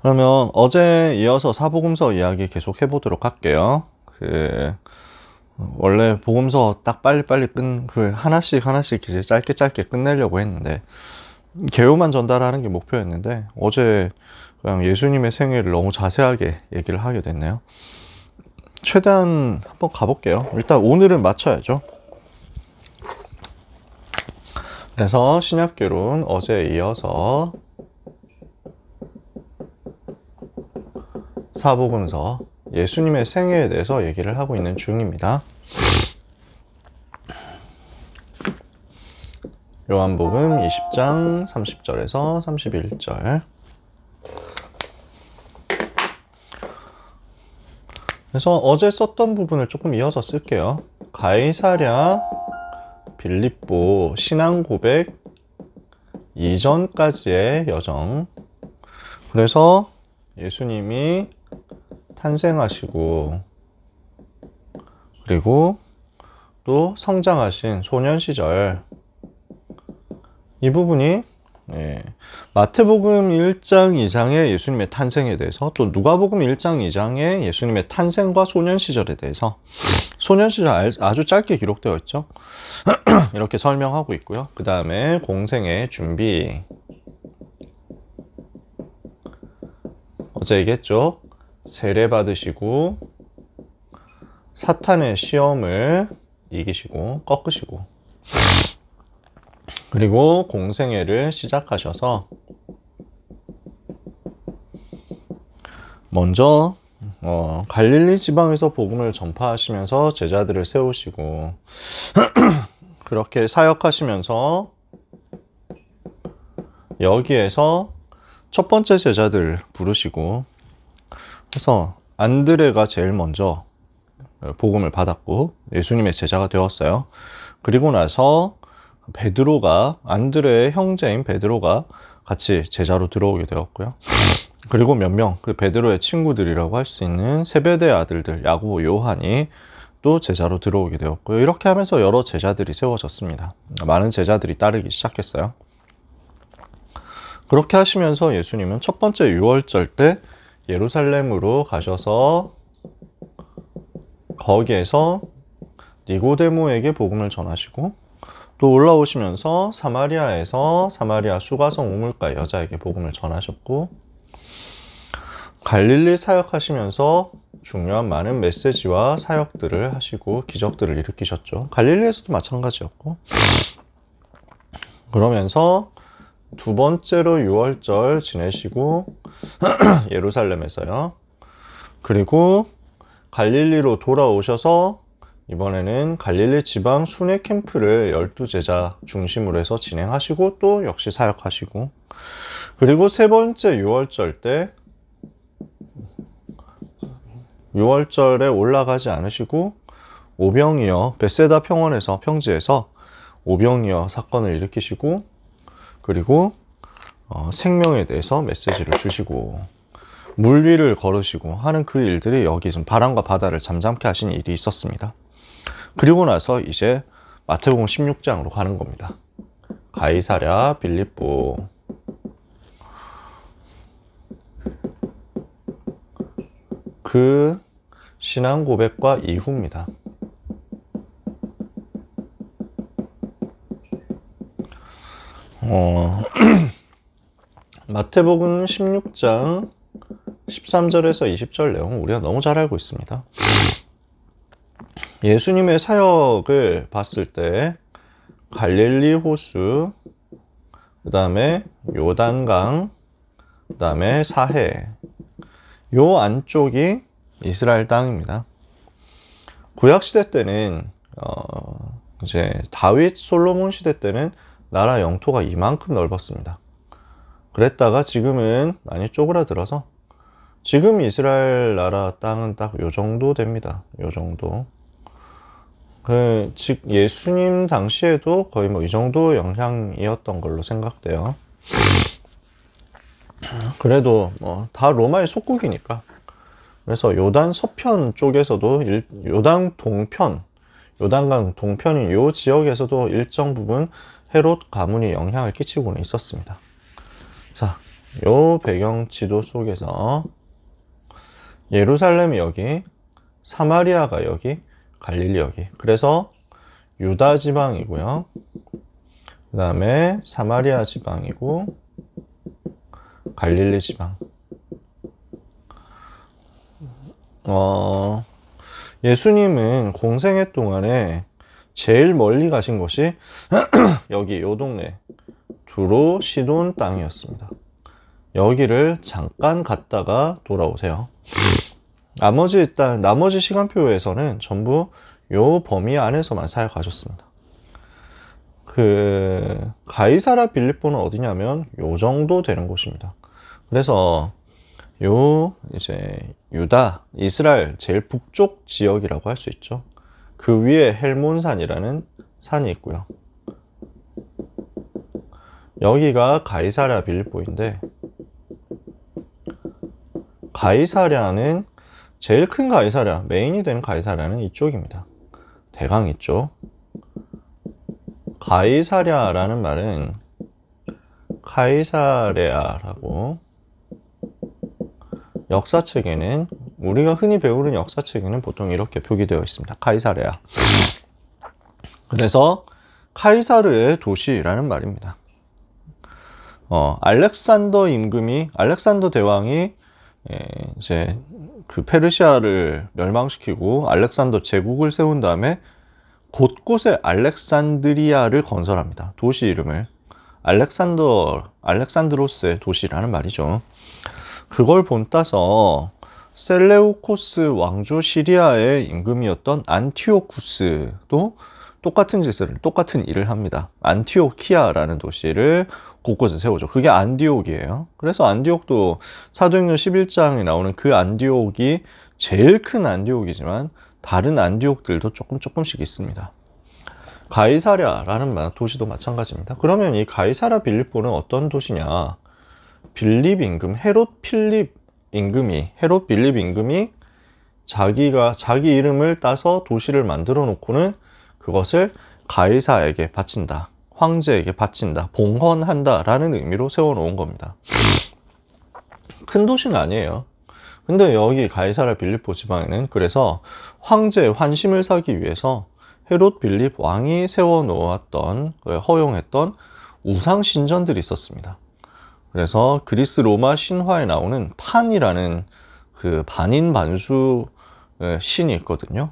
그러면 어제 이어서 사복음서 이야기 계속 해보도록 할게요. 원래 복음서 딱 빨리빨리 하나씩 이제 짧게 끝내려고 했는데, 개요만 전달하는 게 목표였는데, 어제 그냥 예수님의 생애를 너무 자세하게 얘기를 하게 됐네요. 최대한 한번 가볼게요. 일단 오늘은 맞춰야죠. 그래서 신약개론 어제에 이어서 사복음서 예수님의 생애에 대해서 얘기를 하고 있는 중입니다. 요한복음 20장 30절에서 31절. 그래서 어제 썼던 부분을 조금 이어서 쓸게요. 가이사랴 빌립보 신앙 고백 이전까지의 여정. 그래서 예수님이 탄생하시고, 그리고 또 성장하신 소년 시절, 이 부분이 마태복음 1장 2장의 예수님의 탄생에 대해서, 또 누가복음 1장 2장의 예수님의 탄생과 소년 시절에 대해서, 소년 시절 아주 짧게 기록되어 있죠. 이렇게 설명하고 있고요. 그 다음에 공생의 준비, 어제 얘기했죠. 세례 받으시고 사탄의 시험을 이기시고 꺾으시고, 그리고 공생애를 시작하셔서 먼저 갈릴리 지방에서 복음을 전파하시면서 제자들을 세우시고 그렇게 사역하시면서 여기에서 첫 번째 제자들 부르시고, 그래서 안드레가 제일 먼저 복음을 받았고 예수님의 제자가 되었어요. 그리고 나서 안드레의 형제인 베드로가 같이 제자로 들어오게 되었고요. 그리고 몇 명, 그 베드로의 친구들이라고 할 수 있는 세베대의 아들들 야고보, 요한이 또 제자로 들어오게 되었고요. 이렇게 하면서 여러 제자들이 세워졌습니다. 많은 제자들이 따르기 시작했어요. 그렇게 하시면서 예수님은 첫 번째 유월절 때 예루살렘으로 가셔서 거기에서 니고데모에게 복음을 전하시고, 또 올라오시면서 사마리아에서 사마리아 수가성 우물가 여자에게 복음을 전하셨고, 갈릴리 사역하시면서 중요한 많은 메시지와 사역들을 하시고 기적들을 일으키셨죠. 갈릴리에서도 마찬가지였고, 그러면서 두 번째로 유월절 지내시고 예루살렘에서요. 그리고 갈릴리로 돌아오셔서 이번에는 갈릴리 지방 순회 캠프를 12제자 중심으로 해서 진행하시고, 또 역시 사역하시고, 그리고 세 번째 유월절 때 유월절에 올라가지 않으시고 오병이어 벳세다 평지에서 오병이어 사건을 일으키시고, 그리고 생명에 대해서 메시지를 주시고 물 위를 걸으시고 하는 그 일들이, 여기 좀 바람과 바다를 잠잠케 하신 일이 있었습니다. 그리고 나서 이제 마태복음 16장으로 가는 겁니다. 가이사랴 빌립보, 그 신앙 고백과 이후입니다. 마태복음 16장 13절에서 20절 내용 우리가 너무 잘 알고 있습니다. 예수님의 사역을 봤을 때 갈릴리 호수, 그 다음에 요단강, 그 다음에 사해, 요 안쪽이 이스라엘 땅입니다. 구약시대 때는 이제 다윗 솔로몬 시대 때는 나라 영토가 이만큼 넓었습니다. 그랬다가 지금은 많이 쪼그라들어서 지금 이스라엘 나라 땅은 딱 요 정도 됩니다. 요 정도. 즉 예수님 당시에도 거의 뭐 이 정도 영향이었던 걸로 생각돼요. 그래도 뭐 다 로마의 속국이니까. 그래서 요단 서편 쪽에서도 요단강 동편인 요 지역에서도 일정 부분 헤롯 가문이 영향을 끼치고는 있었습니다. 자, 요 배경 지도 속에서 예루살렘이 여기, 사마리아가 여기, 갈릴리 여기. 그래서 유다 지방이고요. 그 다음에 사마리아 지방이고 갈릴리 지방. 예수님은 공생애 동안에 제일 멀리 가신 곳이 여기 요 동네 두로 시돈 땅이었습니다. 여기를 잠깐 갔다가 돌아오세요. 나머지 시간표에서는 전부 요 범위 안에서만 사역하셨습니다. 가이사랴 빌립보는 어디냐면 요 정도 되는 곳입니다. 그래서 요 이제 유다, 이스라엘 제일 북쪽 지역이라고 할 수 있죠. 그 위에 헬몬산이라는 산이 있고요. 여기가 가이사랴 빌립보인데, 가이사랴는 제일 큰 가이사랴, 메인이 되는 가이사랴는 이쪽입니다. 대강 이쪽. 가이사랴라는 말은 카이사레아라고, 역사책에는, 우리가 흔히 배우는 역사책에는 보통 이렇게 표기되어 있습니다. 카이사레아. 그래서 카이사르의 도시라는 말입니다. 알렉산더 대왕이 이제 그 페르시아를 멸망시키고 알렉산더 제국을 세운 다음에 곳곳에 알렉산드리아를 건설합니다. 도시 이름을 알렉산드로스의 도시라는 말이죠. 그걸 본따서 셀레우코스 왕조 시리아의 임금이었던 안티오쿠스도 똑같은 일을 합니다. 안티오키아라는 도시를 곳곳에 세우죠. 그게 안디옥이에요. 그래서 안디옥도 사도행전 11장에 나오는 그 안디옥이 제일 큰 안디옥이지만 다른 안디옥들도 조금씩 있습니다. 가이사랴라는 도시도 마찬가지입니다. 그러면 이 가이사랴 빌립보는 어떤 도시냐? 빌립 빌립 임금이 자기 이름을 따서 도시를 만들어 놓고는 그것을 가이사에게 바친다, 황제에게 바친다, 봉헌한다 라는 의미로 세워놓은 겁니다. 큰 도시는 아니에요. 근데 여기 가이사랴 빌립보 지방에는 그래서 황제의 환심을 사기 위해서 헤롯 빌립 왕이 세워놓았던, 허용했던 우상 신전들이 있었습니다. 그래서 그리스 로마 신화에 나오는 판이라는 그 반인반수 신이 있거든요.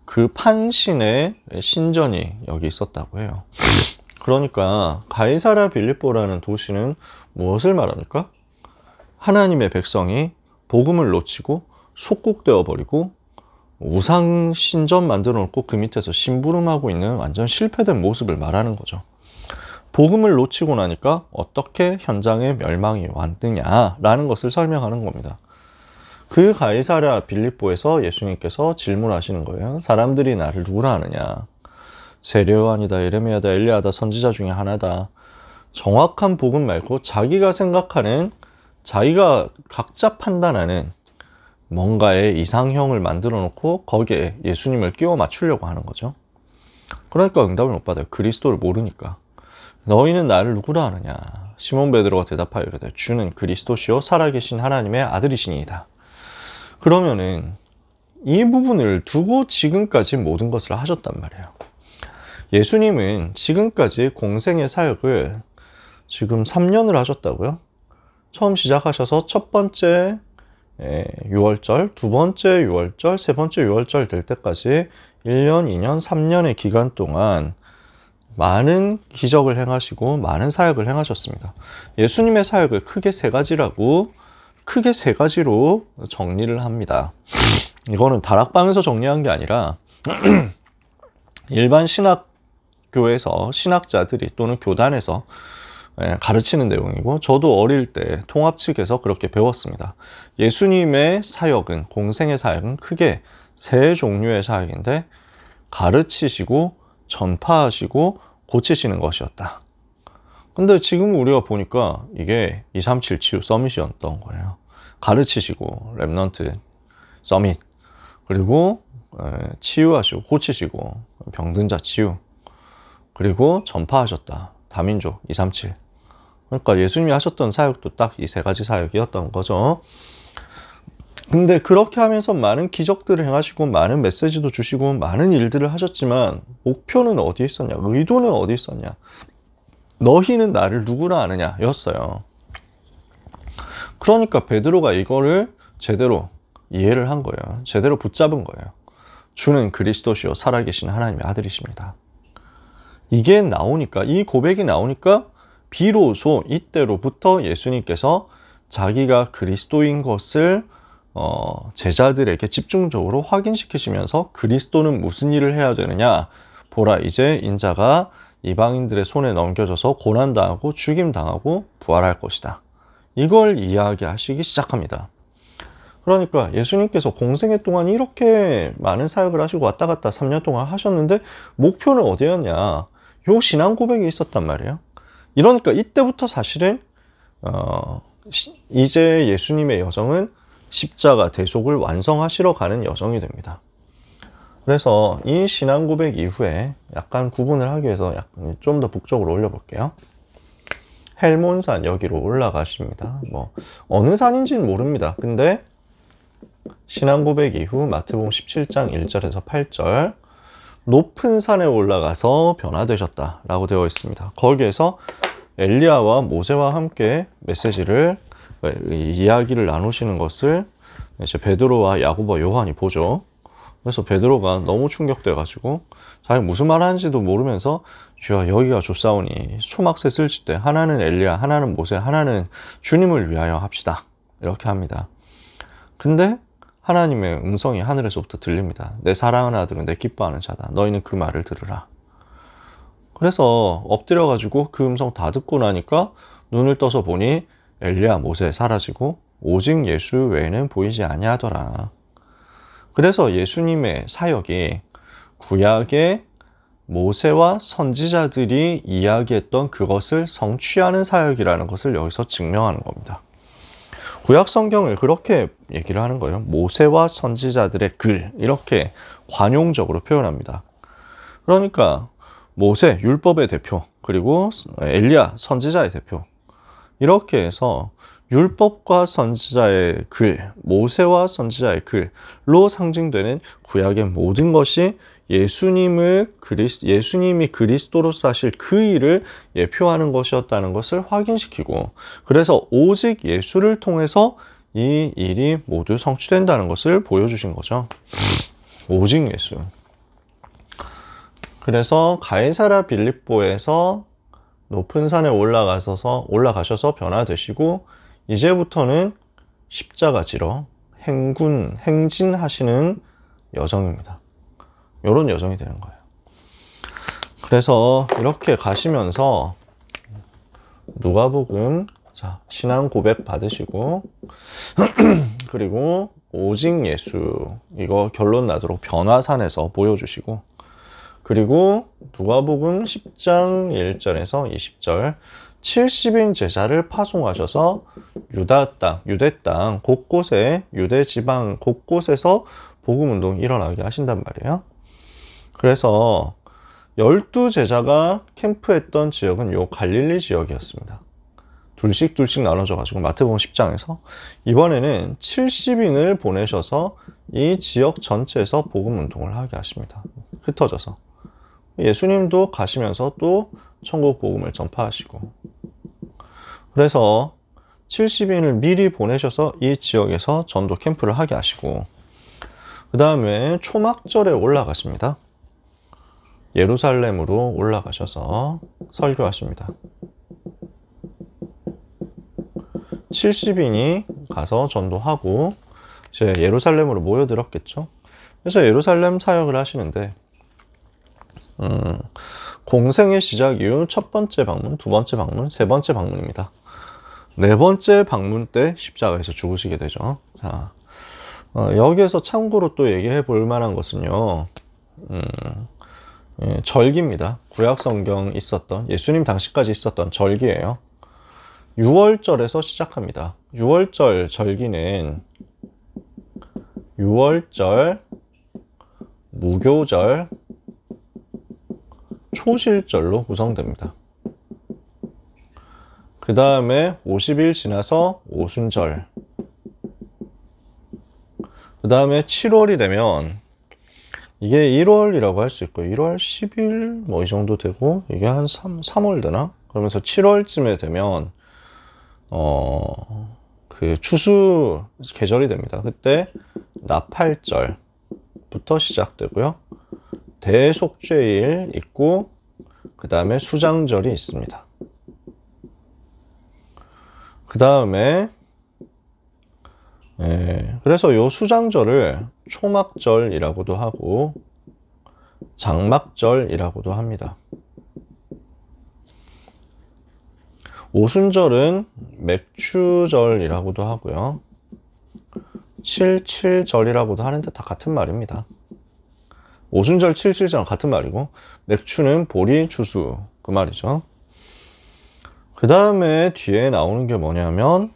그 판신의 신전이 여기 있었다고 해요. 그러니까 가이사랴 빌립보라는 도시는 무엇을 말합니까? 하나님의 백성이 복음을 놓치고 속국되어 버리고 우상 신전 만들어 놓고 그 밑에서 심부름하고 있는 완전 실패된 모습을 말하는 거죠. 복음을 놓치고 나니까 어떻게 현장에 멸망이 왔느냐라는 것을 설명하는 겁니다. 그 가이사랴 빌립보에서 예수님께서 질문하시는 거예요. 사람들이 나를 누구라 하느냐? 세례요한이다, 예레미야다, 엘리야다, 선지자 중에 하나다. 정확한 복음 말고 자기가 생각하는, 자기가 각자 판단하는 뭔가의 이상형을 만들어 놓고 거기에 예수님을 끼워 맞추려고 하는 거죠. 그러니까 응답을 못 받아요. 그리스도를 모르니까. 너희는 나를 누구라 하느냐? 시몬 베드로가 대답하여 이르되 주는 그리스도시요 살아계신 하나님의 아들이시니이다. 그러면은 이 부분을 두고 지금까지 모든 것을 하셨단 말이에요. 예수님은 지금까지 공생의 사역을 지금 3년을 하셨다고요? 처음 시작하셔서 첫 번째 6월절, 두 번째 6월절, 세 번째 6월절 될 때까지 1년, 2년, 3년의 기간 동안 많은 기적을 행하시고 많은 사역을 행하셨습니다. 예수님의 사역을 크게 세 가지로 정리를 합니다. 이거는 다락방에서 정리한 게 아니라 일반 신학교에서 신학자들이 또는 교단에서 가르치는 내용이고, 저도 어릴 때 통합 측에서 그렇게 배웠습니다. 예수님의 사역은, 공생의 사역은 크게 세 종류의 사역인데 가르치시고 전파하시고 고치시는 것이었다. 근데 지금 우리가 보니까 이게 237 치유 서밋이었던 거예요. 가르치시고 렘넌트 서밋, 그리고 치유하시고 고치시고 병든 자 치유, 그리고 전파하셨다. 다민족 237. 그러니까 예수님이 하셨던 사역도 딱 이 세 가지 사역이었던 거죠. 근데 그렇게 하면서 많은 기적들을 행하시고 많은 메시지도 주시고 많은 일들을 하셨지만 목표는 어디에 있었냐? 의도는 어디 있었냐? 너희는 나를 누구라 아느냐? 였어요. 그러니까 베드로가 이거를 제대로 이해를 한 거예요. 제대로 붙잡은 거예요. 주는 그리스도시요 살아계신 하나님의 아들이십니다. 이게 나오니까, 이 고백이 나오니까 비로소 이때로부터 예수님께서 자기가 그리스도인 것을 제자들에게 집중적으로 확인시키시면서 그리스도는 무슨 일을 해야 되느냐? 보라, 이제 인자가 이방인들의 손에 넘겨져서 고난당하고 죽임당하고 부활할 것이다. 이걸 이야기하시기 시작합니다. 그러니까 예수님께서 공생애 동안 이렇게 많은 사역을 하시고 왔다 갔다 3년 동안 하셨는데 목표는 어디였냐? 요 신앙 고백이 있었단 말이에요. 이러니까 이때부터 사실은 이제 예수님의 여정은 십자가 대속을 완성하시러 가는 여정이 됩니다. 그래서 이 신앙 고백 이후에 약간 구분을 하기 위해서 좀 더 북쪽으로 올려볼게요. 헬몬산 여기로 올라가십니다. 뭐 어느 산인지는 모릅니다. 근데 신앙 고백 이후 마태복음 17장 1절에서 8절 높은 산에 올라가서 변화되셨다 라고 되어 있습니다. 거기에서 엘리야와 모세와 함께 메시지를 이야기를 나누시는 것을 이제 베드로와 야고보와 요한이 보죠. 그래서 베드로가 너무 충격돼 가지고 자기 무슨 말 하는지도 모르면서 주여 여기가 좋사오니 수막새 쓸 때 하나는 엘리야, 하나는 모세, 하나는 주님을 위하여 합시다. 이렇게 합니다. 근데 하나님의 음성이 하늘에서부터 들립니다. 내 사랑하는 아들은 내 기뻐하는 자다. 너희는 그 말을 들으라. 그래서 엎드려 가지고 그 음성 다 듣고 나니까 눈을 떠서 보니 엘리야, 모세 사라지고 오직 예수 외에는 보이지 아니하더라. 그래서 예수님의 사역이 구약의 모세와 선지자들이 이야기했던 그것을 성취하는 사역이라는 것을 여기서 증명하는 겁니다. 구약 성경을 그렇게 얘기를 하는 거예요. 모세와 선지자들의 글, 이렇게 관용적으로 표현합니다. 그러니까 모세, 율법의 대표, 그리고 엘리야, 선지자의 대표, 이렇게 해서 율법과 선지자의 글, 모세와 선지자의 글로 상징되는 구약의 모든 것이 예수님이 그리스도로서 하실 그 일을 예표하는 것이었다는 것을 확인시키고, 그래서 오직 예수를 통해서 이 일이 모두 성취된다는 것을 보여주신 거죠. 오직 예수. 그래서 가이사랴 빌립보에서 높은 산에 올라가셔서 변화되시고 이제부터는 십자가 지러 행진하시는 여정입니다. 이런 여정이 되는 거예요. 그래서 이렇게 가시면서 누가복음 신앙 고백 받으시고 그리고 오직 예수 이거 결론 나도록 변화산에서 보여주시고, 그리고 누가복음 10장 1절에서 20절 70인 제자를 파송하셔서 유대 땅 곳곳에, 유대 지방 곳곳에서 복음운동이 일어나게 하신단 말이에요. 그래서 12제자가 캠프했던 지역은 요 갈릴리 지역이었습니다. 둘씩 나눠져 가지고 마태복음 10장에서 이번에는 70인을 보내셔서 이 지역 전체에서 복음운동을 하게 하십니다. 흩어져서. 예수님도 가시면서 또 천국 복음을 전파하시고, 그래서 70인을 미리 보내셔서 이 지역에서 전도 캠프를 하게 하시고, 그 다음에 초막절에 올라가십니다. 예루살렘으로 올라가셔서 설교하십니다. 70인이 가서 전도하고 이제 예루살렘으로 모여들었겠죠. 그래서 예루살렘 사역을 하시는데 공생의 시작 이후 첫 번째 방문, 두 번째 방문, 세 번째 방문입니다. 네 번째 방문 때 십자가에서 죽으시게 되죠. 자, 여기에서 참고로 또 얘기해 볼 만한 것은요, 절기입니다. 구약 성경 있었던, 예수님 당시까지 있었던 절기예요. 6월절에서 시작합니다. 6월절 절기는 6월절, 무교절, 초실절로 구성됩니다. 그 다음에 50일 지나서 오순절. 그 다음에 7월이 되면 이게 1월이라고 할 수 있고 1월 10일 뭐 이 정도 되고 이게 한 3월 되나? 그러면서 7월쯤에 되면 그 추수 계절이 됩니다. 그때 나팔절부터 시작되고요. 대속죄일 있고 그 다음에 수장절이 있습니다. 그 다음에 그래서 요 수장절을 초막절이라고도 하고 장막절이라고도 합니다. 오순절은 맥추절이라고도 하고요. 칠칠절이라고도 하는데 다 같은 말입니다. 오순절, 칠칠절 같은 말이고 맥추는 보리, 추수 그 말이죠. 그 다음에 뒤에 나오는 게 뭐냐면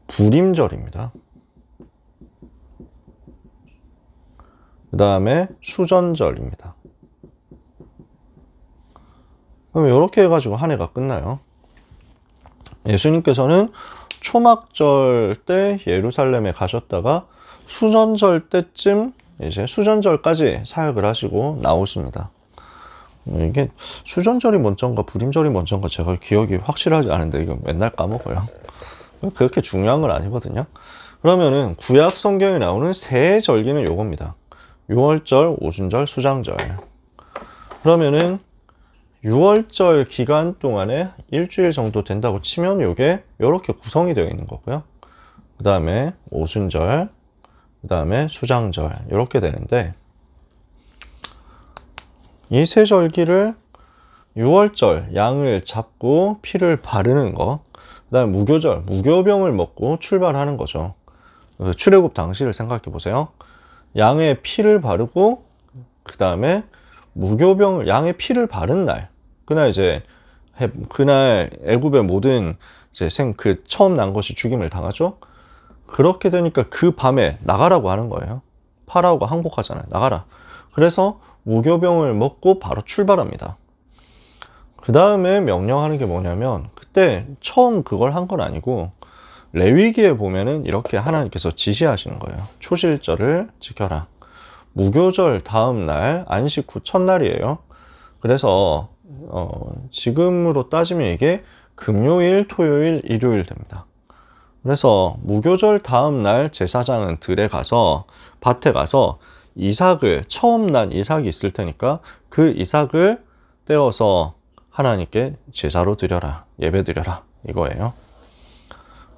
부림절입니다. 그 다음에 수전절입니다. 그럼 이렇게 해가지고 한 해가 끝나요. 예수님께서는 초막절 때 예루살렘에 가셨다가 수전절 때쯤 이제 수전절까지 사역을 하시고 나오십니다. 이게 수전절이 먼저인가 부림절이 먼저인가 제가 기억이 확실하지 않은데 이거 맨날 까먹어요. 그렇게 중요한 건 아니거든요. 그러면은 구약 성경에 나오는 세 절기는 요겁니다. 6월절, 오순절, 수장절. 그러면은 6월절 기간 동안에 일주일 정도 된다고 치면 요게 이렇게 구성이 되어 있는 거고요. 그 다음에 오순절, 그 다음에 수장절 이렇게 되는데 이 세 절기를 6월절 양을 잡고 피를 바르는 거, 그 다음에 무교절, 무교병을 먹고 출발하는 거죠. 출애굽 당시를 생각해 보세요. 양의 피를 바르고 그 다음에 무교병을 양의 피를 바른 날, 그날 애굽의 모든 이제 그 처음 난 것이 죽임을 당하죠. 그렇게 되니까 그 밤에 나가라고 하는 거예요. 파라오가 항복하잖아요. 나가라. 그래서 무교병을 먹고 바로 출발합니다. 그 다음에 명령하는 게 뭐냐면 그때 처음 그걸 한 건 아니고 레위기에 보면은 이렇게 하나님께서 지시하시는 거예요. 초실절을 지켜라. 무교절 다음 날 안식 후 첫날이에요. 그래서 지금으로 따지면 이게 금요일, 토요일, 일요일 됩니다. 그래서 무교절 다음 날 제사장은 들에 가서 밭에 가서 이삭을 처음 난 이삭이 있을 테니까 그 이삭을 떼어서 하나님께 제사로 드려라, 예배 드려라 이거예요.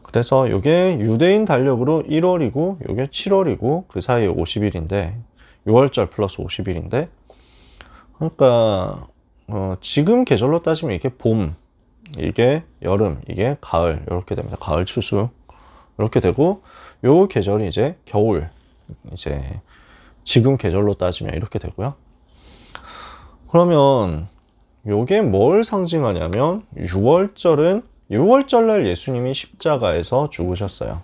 그래서 이게 유대인 달력으로 1월이고 이게 7월이고 그 사이에 50일인데 6월절 플러스 50일인데 그러니까 지금 계절로 따지면 이게 봄, 이게 여름, 이게 가을 이렇게 됩니다. 가을 추수 이렇게 되고 요 계절이 이제 겨울, 이제 지금 계절로 따지면 이렇게 되고요. 그러면 요게 뭘 상징하냐면 6월절은 6월절날 예수님이 십자가에서 죽으셨어요.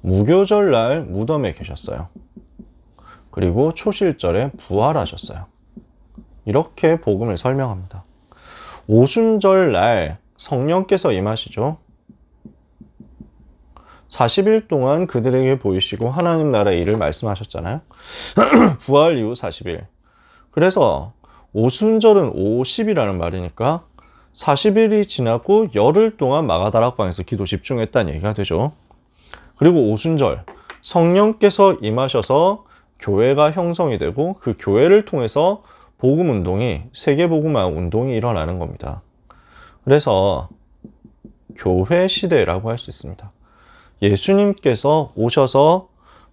무교절날 무덤에 계셨어요. 그리고 초실절에 부활하셨어요. 이렇게 복음을 설명합니다. 오순절날 성령께서 임하시죠. 40일 동안 그들에게 보이시고 하나님 나라의 일을 말씀하셨잖아요. 부활 이후 40일. 그래서 오순절은 50이라는 말이니까 40일이 지나고 열흘 동안 마가다락방에서 기도 집중했다는 얘기가 되죠. 그리고 오순절, 성령께서 임하셔서 교회가 형성이 되고 그 교회를 통해서 복음 운동이, 세계복음화 운동이 일어나는 겁니다. 그래서 교회 시대라고 할 수 있습니다. 예수님께서 오셔서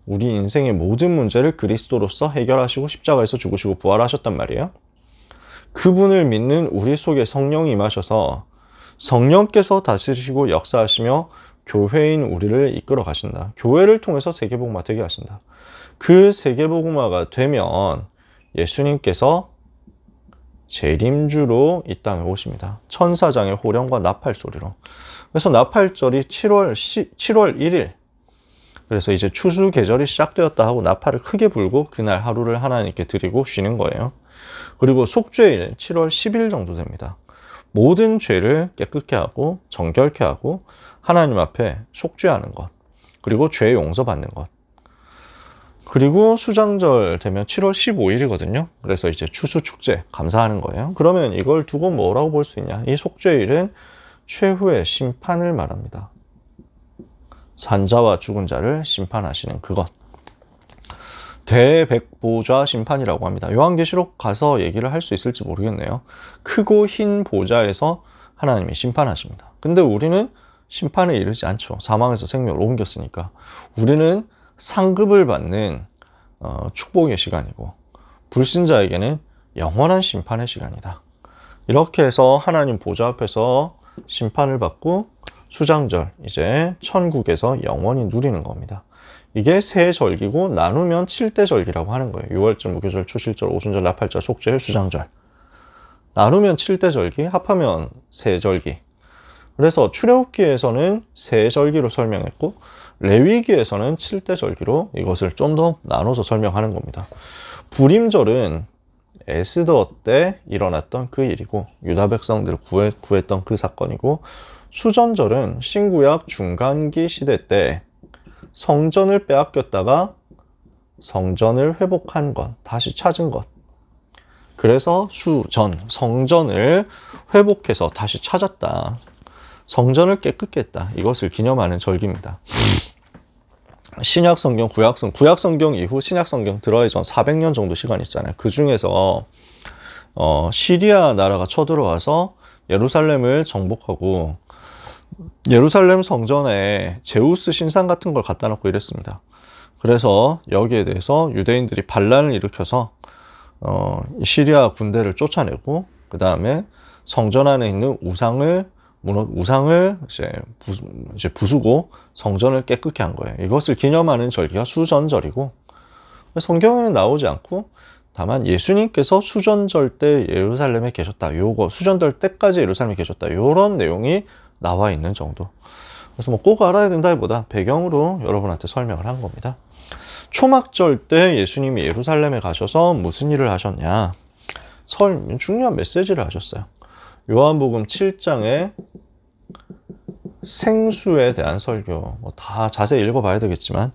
우리 인생의 모든 문제를 그리스도로서 해결하시고 십자가에서 죽으시고 부활하셨단 말이에요. 그분을 믿는 우리 속에 성령이 임하셔서 성령께서 다스리시고 역사하시며 교회인 우리를 이끌어 가신다. 교회를 통해서 세계복음화 되게 하신다. 그 세계복음화가 되면 예수님께서 재림주로 이 땅에 오십니다. 천사장의 호령과 나팔 소리로. 그래서 나팔절이 7월 1일. 그래서 이제 추수 계절이 시작되었다 하고 나팔을 크게 불고 그날 하루를 하나님께 드리고 쉬는 거예요. 그리고 속죄일 7월 10일 정도 됩니다. 모든 죄를 깨끗게 하고 정결케 하고 하나님 앞에 속죄하는 것, 그리고 죄 용서받는 것. 그리고 수장절 되면 7월 15일이거든요. 그래서 이제 추수축제 감사하는 거예요. 그러면 이걸 두고 뭐라고 볼 수 있냐? 이 속죄일은 최후의 심판을 말합니다. 산자와 죽은 자를 심판하시는 그것. 대백보좌 심판이라고 합니다. 요한계시록 가서 얘기를 할 수 있을지 모르겠네요. 크고 흰 보좌에서 하나님이 심판하십니다. 근데 우리는 심판에 이르지 않죠. 사망에서 생명을 옮겼으니까. 우리는 상급을 받는 축복의 시간이고, 불신자에게는 영원한 심판의 시간이다. 이렇게 해서 하나님 보좌 앞에서 심판을 받고 수장절, 이제 천국에서 영원히 누리는 겁니다. 이게 새 절기고 나누면 7대 절기라고 하는 거예요. 유월절, 무교절, 추실절, 오순절, 나팔절, 속죄일, 수장절. 나누면 7대 절기, 합하면 새 절기. 그래서 출애굽기에서는 새 절기로 설명했고 레위기에서는 7대 절기로 이것을 좀 더 나눠서 설명하는 겁니다. 불임절은 에스더 때 일어났던 그 일이고 유다 백성들을 구했던 그 사건이고, 수전절은 신구약 중간기 시대 때 성전을 빼앗겼다가 성전을 회복한 것, 다시 찾은 것. 그래서 수전, 성전을 회복해서 다시 찾았다. 성전을 깨끗게 했다. 이것을 기념하는 절기입니다. 신약성경, 구약성경 이후 신약성경 들어가기 전 400년 정도 시간이 있잖아요. 그 중에서 시리아 나라가 쳐들어와서 예루살렘을 정복하고 예루살렘 성전에 제우스 신상 같은 걸 갖다 놓고 이랬습니다. 그래서 여기에 대해서 유대인들이 반란을 일으켜서 시리아 군대를 쫓아내고, 그 다음에 성전 안에 있는 우상을 이제 부수고 성전을 깨끗게 한 거예요. 이것을 기념하는 절기가 수전절이고, 성경에는 나오지 않고 다만 예수님께서 수전절 때 예루살렘에 계셨다, 요거 수전절 때까지 예루살렘에 계셨다, 요런 내용이 나와 있는 정도. 그래서 뭐 꼭 알아야 된다기보다 배경으로 여러분한테 설명을 한 겁니다. 초막절 때 예수님이 예루살렘에 가셔서 무슨 일을 하셨냐? 중요한 메시지를 하셨어요. 요한복음 7장에 생수에 대한 설교, 뭐 다 자세히 읽어봐야 되겠지만,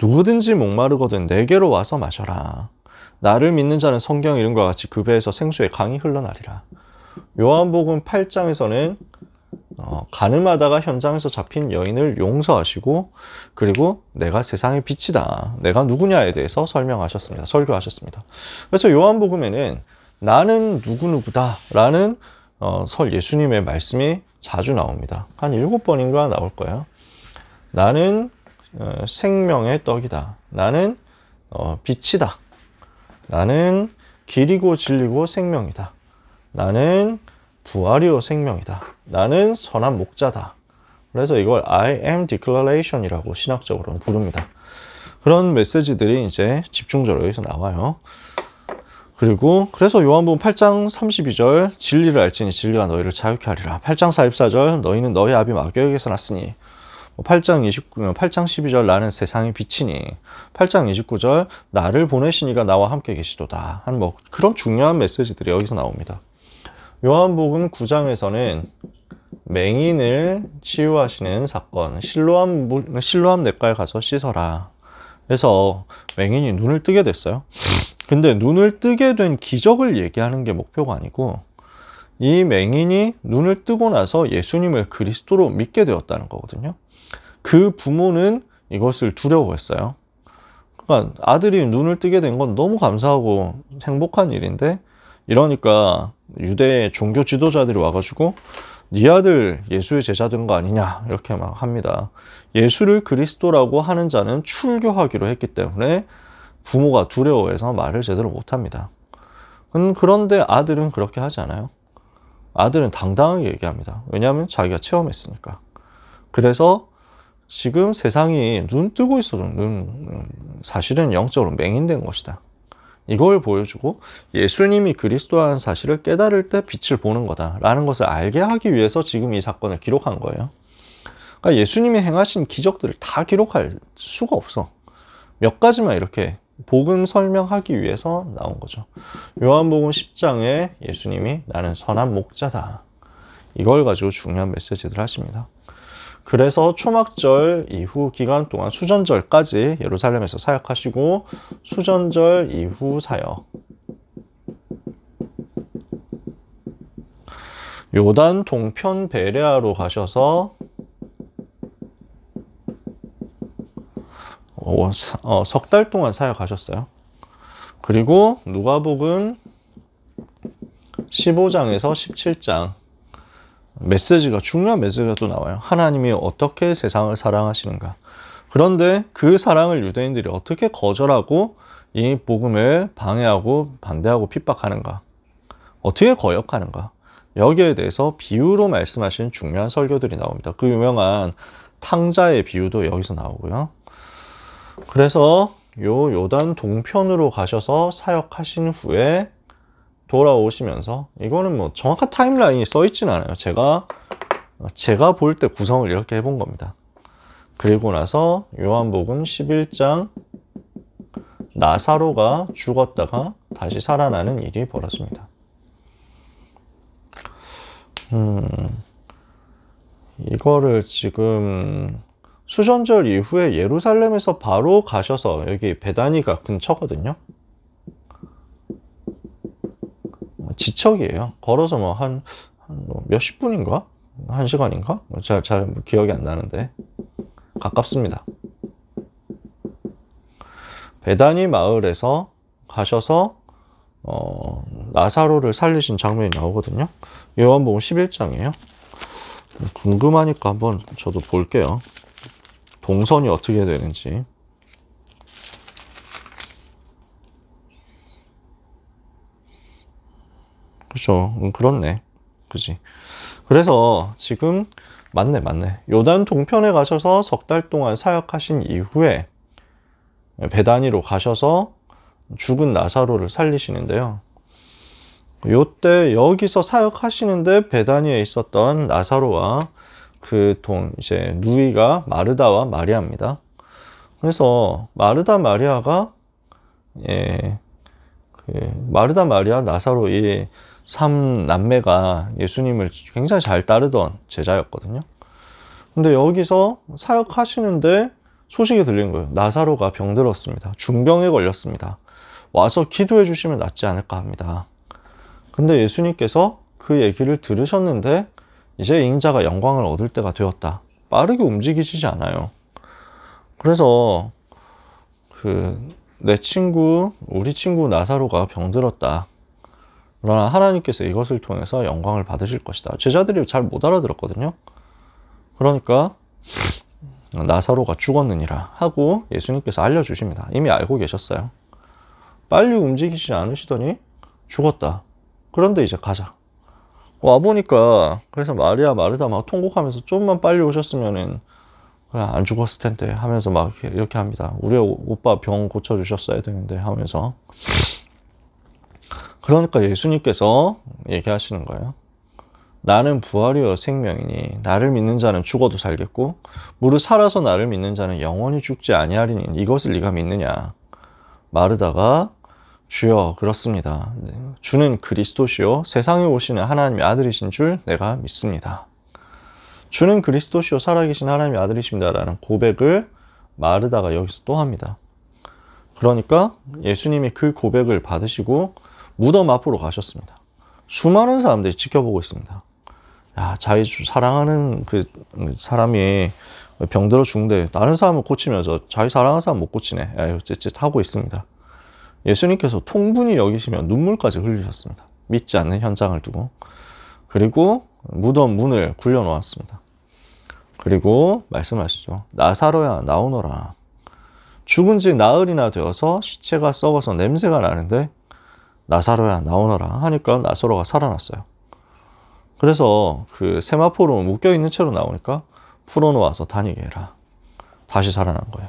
누구든지 목마르거든 내게로 와서 마셔라. 나를 믿는 자는 성경 이름과 같이 그 배에서 생수의 강이 흘러나리라. 요한복음 8장에서는 가늠하다가 현장에서 잡힌 여인을 용서하시고, 그리고 내가 세상의 빛이다, 내가 누구냐에 대해서 설명하셨습니다. 설교하셨습니다. 그래서 요한복음에는 나는 누구누구다 라는 예수님의 말씀이 자주 나옵니다. 한 7번인가 나올 거예요. 나는 생명의 떡이다. 나는 빛이다. 나는 길이고 진리고 생명이다. 나는 부활이요 생명이다. 나는 선한 목자다. 그래서 이걸 I am declaration이라고 신학적으로는 부릅니다. 그런 메시지들이 이제 집중적으로 여기서 나와요. 그리고 그래서 요한복음 8장 32절 진리를 알지니 진리가 너희를 자유케 하리라. 8장 44절 너희는 너희 아비 마귀에게서 났으니, 8장 12절 나는 세상의 빛이니, 8장 29절 나를 보내시니가 나와 함께 계시도다. 한 뭐 그런 중요한 메시지들이 여기서 나옵니다. 요한복음 9장에서는 맹인을 치유하시는 사건, 실로암 냇가에 가서 씻어라. 그래서 맹인이 눈을 뜨게 됐어요. 근데 눈을 뜨게 된 기적을 얘기하는 게 목표가 아니고, 이 맹인이 눈을 뜨고 나서 예수님을 그리스도로 믿게 되었다는 거거든요. 그 부모는 이것을 두려워했어요. 그러니까 아들이 눈을 뜨게 된 건 너무 감사하고 행복한 일인데, 이러니까 유대 종교 지도자들이 와가지고 네 아들 예수의 제자 된 거 아니냐 이렇게 막 합니다. 예수를 그리스도라고 하는 자는 출교하기로 했기 때문에 부모가 두려워해서 말을 제대로 못합니다. 그런데 아들은 그렇게 하지 않아요. 아들은 당당하게 얘기합니다. 왜냐하면 자기가 체험했으니까. 그래서 지금 세상이 눈 뜨고 있어도 사실은 영적으로 맹인된 것이다. 이걸 보여주고 예수님이 그리스도라는 사실을 깨달을 때 빛을 보는 거다라는 것을 알게 하기 위해서 지금 이 사건을 기록한 거예요. 그러니까 예수님이 행하신 기적들을 다 기록할 수가 없어. 몇 가지만 이렇게 복음 설명하기 위해서 나온 거죠. 요한복음 10장에 예수님이 나는 선한 목자다. 이걸 가지고 중요한 메시지들 하십니다. 그래서 초막절 이후 기간 동안 수전절까지 예루살렘에서 사역하시고 수전절 이후 사역, 요단 동편 베레아로 가셔서 석 달 동안 사역하셨어요. 그리고 누가복음 15장에서 17장 메시지가, 중요한 메시지가 또 나와요. 하나님이 어떻게 세상을 사랑하시는가. 그런데 그 사랑을 유대인들이 어떻게 거절하고 이 복음을 방해하고 반대하고 핍박하는가, 어떻게 거역하는가, 여기에 대해서 비유로 말씀하신 중요한 설교들이 나옵니다. 그 유명한 탕자의 비유도 여기서 나오고요. 그래서 요단 동편으로 가셔서 사역하신 후에 돌아오시면서, 이거는 뭐 정확한 타임라인이 써 있지는 않아요. 제가 볼 때 구성을 이렇게 해본 겁니다. 그리고 나서 요한복음 11장 나사로가 죽었다가 다시 살아나는 일이 벌어집니다. 이거를 지금 수전절 이후에 예루살렘에서 바로 가셔서, 여기 베다니가 근처거든요. 지척이에요. 걸어서 뭐 한 몇십 분인가? 한 시간인가? 잘 기억이 안 나는데 가깝습니다. 베다니 마을에서 가셔서 나사로를 살리신 장면이 나오거든요. 요한복음 11장이에요. 궁금하니까 한번 저도 볼게요. 동선이 어떻게 되는지. 그죠? 그렇네. 그지? 그래서 지금 맞네. 요단 동편에 가셔서 석 달 동안 사역하신 이후에 베다니로 가셔서 죽은 나사로를 살리시는데요. 요때 여기서 사역하시는데 베다니에 있었던 나사로와 이제 누이가 마르다와 마리아입니다. 그래서 마르다 마리아가 마르다 마리아 나사로 이 3남매가 예수님을 굉장히 잘 따르던 제자였거든요. 근데 여기서 사역하시는데 소식이 들린 거예요. 나사로가 병들었습니다. 중병에 걸렸습니다. 와서 기도해 주시면 낫지 않을까 합니다. 근데 예수님께서 그 얘기를 들으셨는데 이제 인자가 영광을 얻을 때가 되었다. 빠르게 움직이시지 않아요. 그래서 우리 친구 나사로가 병들었다. 그러나 하나님께서 이것을 통해서 영광을 받으실 것이다. 제자들이 잘 못 알아들었거든요. 그러니까 나사로가 죽었느니라 하고 예수님께서 알려주십니다. 이미 알고 계셨어요. 빨리 움직이시지 않으시더니 죽었다. 그런데 이제 가자. 와보니까, 그래서 마리아 마르다 막 통곡하면서 좀만 빨리 오셨으면은 그냥 안 죽었을 텐데 하면서 막 이렇게 합니다. 우리 오빠 병 고쳐주셨어야 되는데 하면서. 그러니까 예수님께서 얘기하시는 거예요. 나는 부활이요 생명이니 나를 믿는 자는 죽어도 살겠고 무릇 살아서 나를 믿는 자는 영원히 죽지 아니하리니 이것을 네가 믿느냐. 마르다가 주여 그렇습니다. 주는 그리스도시요 세상에 오시는 하나님의 아들이신 줄 내가 믿습니다. 주는 그리스도시요 살아계신 하나님의 아들이십니다 라는 고백을 마르다가 여기서 또 합니다. 그러니까 예수님이 그 고백을 받으시고 무덤 앞으로 가셨습니다. 수많은 사람들이 지켜보고 있습니다. 야, 자기 사랑하는 그 사람이 병들어 죽는데 다른 사람을 고치면서 자기 사랑하는 사람 못 고치네. 야, 찌릿 하고 있습니다. 예수님께서 통분히 여기시며 눈물까지 흘리셨습니다. 믿지 않는 현장을 두고. 그리고 무덤 문을 굴려 놓았습니다. 그리고 말씀하시죠. 나사로야 나오너라. 죽은 지 나흘이나 되어서 시체가 썩어서 냄새가 나는데 나사로야 나오너라 하니까 나사로가 살아났어요. 그래서 그 세마포로 묶여있는 채로 나오니까 풀어놓아서 다니게 해라. 다시 살아난 거예요.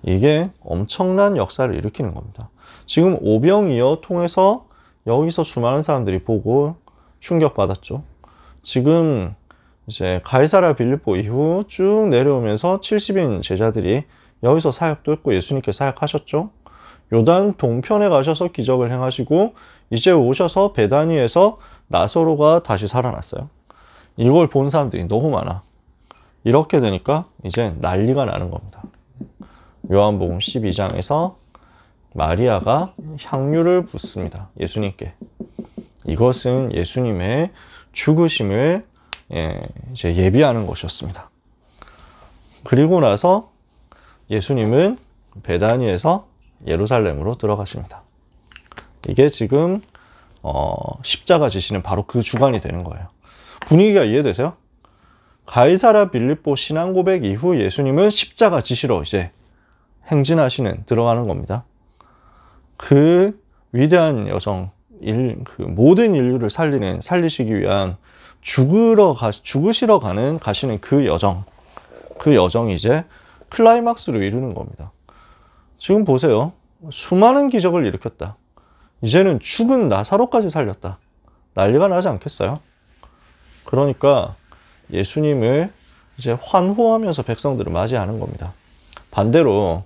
이게 엄청난 역사를 일으키는 겁니다. 지금 오병이어 통해서 여기서 수많은 사람들이 보고 충격받았죠. 지금 이제 가이사랴 빌립보 이후 쭉 내려오면서 70인 제자들이 여기서 사역도 했고 예수님께 사역하셨죠. 요단 동편에 가셔서 기적을 행하시고 이제 오셔서 베다니에서 나사로가 다시 살아났어요. 이걸 본 사람들이 너무 많아. 이렇게 되니까 이제 난리가 나는 겁니다. 요한복음 12장에서 마리아가 향유를 붓습니다. 예수님께. 이것은 예수님의 죽으심을 이제 예비하는 것이었습니다. 그리고 나서 예수님은 베다니에서 예루살렘으로 들어가십니다. 이게 지금 십자가 지시는 바로 그 주간이 되는 거예요. 분위기가 이해되세요? 가이사랴 빌립보 신앙 고백 이후 예수님은 십자가 지시로 이제 행진하시는 들어가는 겁니다. 그 위대한 여정, 그 모든 인류를 살리시기 위한 죽으시러 가시는 그 여정이 이제 클라이막스로 이르는 겁니다. 지금 보세요. 수많은 기적을 일으켰다. 이제는 죽은 나사로까지 살렸다. 난리가 나지 않겠어요? 그러니까 예수님을 이제 환호하면서 백성들을 맞이하는 겁니다. 반대로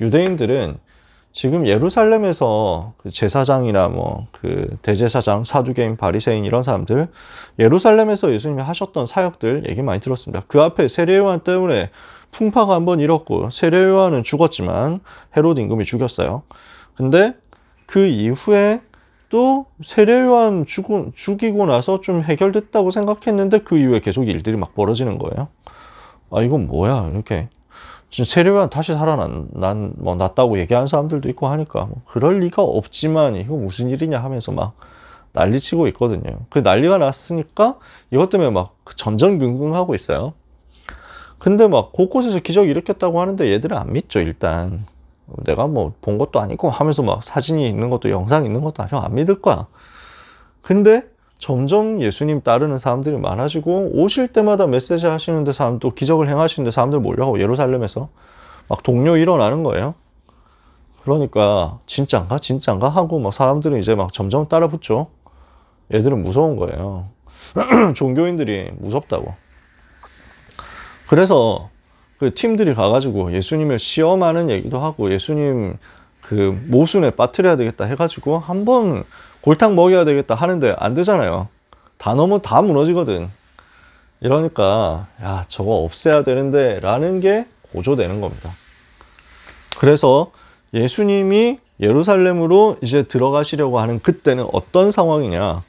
유대인들은 지금 예루살렘에서 그 제사장이나 그 대제사장, 사두개인, 바리새인 이런 사람들, 예루살렘에서 예수님이 하셨던 사역들 얘기 많이 들었습니다. 그 앞에 세례요한 때문에 풍파가 한번 일었고, 세례요한은 죽었지만 헤로드 임금이 죽였어요. 근데 그 이후에 또 세례요한 죽이고 나서 좀 해결됐다고 생각했는데 그 이후에 계속 일들이 막 벌어지는 거예요. 아, 이건 뭐야 이렇게. 지금 세례요한 다시 났다고 얘기하는 사람들도 있고 하니까 그럴 리가 없지만 이거 무슨 일이냐 하면서 막 난리치고 있거든요. 그 난리가 났으니까 이것 때문에 막 전전긍긍하고 있어요. 근데 막 곳곳에서 기적 일으켰다고 하는데 얘들은 안 믿죠. 일단 내가 본 것도 아니고 하면서 막 사진이 있는 것도 영상 있는 것도 아니고 안 믿을 거야. 근데 점점 예수님 따르는 사람들이 많아지고 오실 때마다 메시지 하시는데 또 기적을 행하시는데 사람들 몰려가고 예루살렘에서 막 동요 일어나는 거예요. 그러니까 진짠가 하고 막 사람들은 이제 막 점점 따라 붙죠. 얘들은 무서운 거예요. 종교인들이 무섭다고. 그래서 그 팀들이 가가지고 예수님을 시험하는 얘기도 하고 예수님 그 모순에 빠뜨려야 되겠다 해가지고 한번 골탕 먹여야 되겠다 하는데 안 되잖아요. 다 무너지거든. 이러니까 야 저거 없애야 되는데 라는 게 고조되는 겁니다. 그래서 예수님이 예루살렘으로 이제 들어가시려고 하는 그때는 어떤 상황이냐.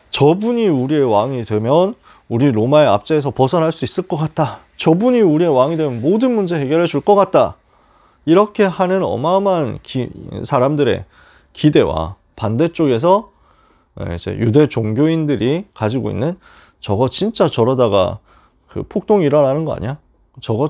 저분이 우리의 왕이 되면 우리 로마의 압제에서 벗어날 수 있을 것 같다. 저분이 우리의 왕이 되면 모든 문제 해결해 줄 것 같다. 이렇게 하는 어마어마한 사람들의 기대와 반대쪽에서 이제 유대 종교인들이 가지고 있는 저거 진짜 저러다가 그 폭동이 일어나는 거 아니야?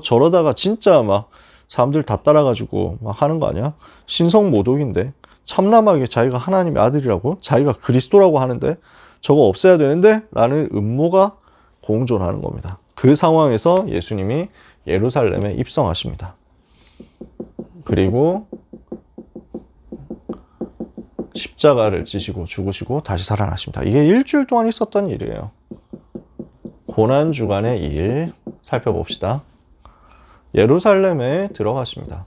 저러다가 진짜 막 사람들 다 따라가지고 막 하는 거 아니야? 신성모독인데 참남하게 자기가 하나님의 아들이라고 자기가 그리스도라고 하는데 저거 없애야 되는데 라는 음모가 공존하는 겁니다. 그 상황에서 예수님이 예루살렘에 입성하십니다. 그리고 십자가를 지시고 죽으시고 다시 살아나십니다. 이게 일주일 동안 있었던 일이에요. 고난주간의 일 살펴봅시다. 예루살렘에 들어가십니다.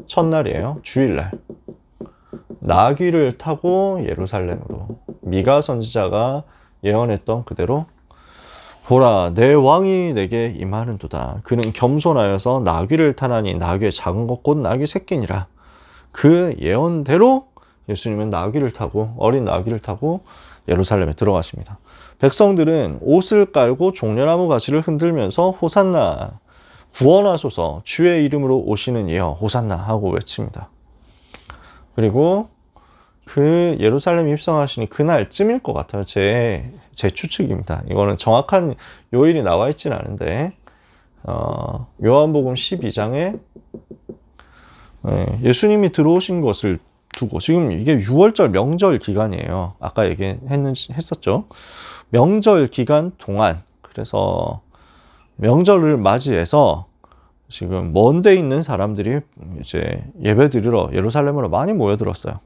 첫날이에요. 주일날. 나귀를 타고 예루살렘으로. 미가 선지자가 예언했던 그대로 보라 내 왕이 내게 임하는도다. 그는 겸손하여서 나귀를 타나니 나귀의 작은 것 곧 나귀 새끼니라. 그 예언대로 예수님은 어린 나귀를 타고 예루살렘에 들어가십니다. 백성들은 옷을 깔고 종려나무 가지를 흔들면서 호산나 구원하소서 주의 이름으로 오시는 이여 호산나 하고 외칩니다. 그리고 그 예루살렘 입성하시니 그날쯤일 것 같아요. 제 추측입니다. 이거는 정확한 요일이 나와 있지는 않은데 요한복음 12장에 예수님이 들어오신 것을 두고 지금 이게 6월절 명절 기간이에요. 아까 했었죠. 명절 기간 동안 그래서 명절을 맞이해서 지금 먼 데 있는 사람들이 이제 예배 드리러 예루살렘으로 많이 모여들었어요.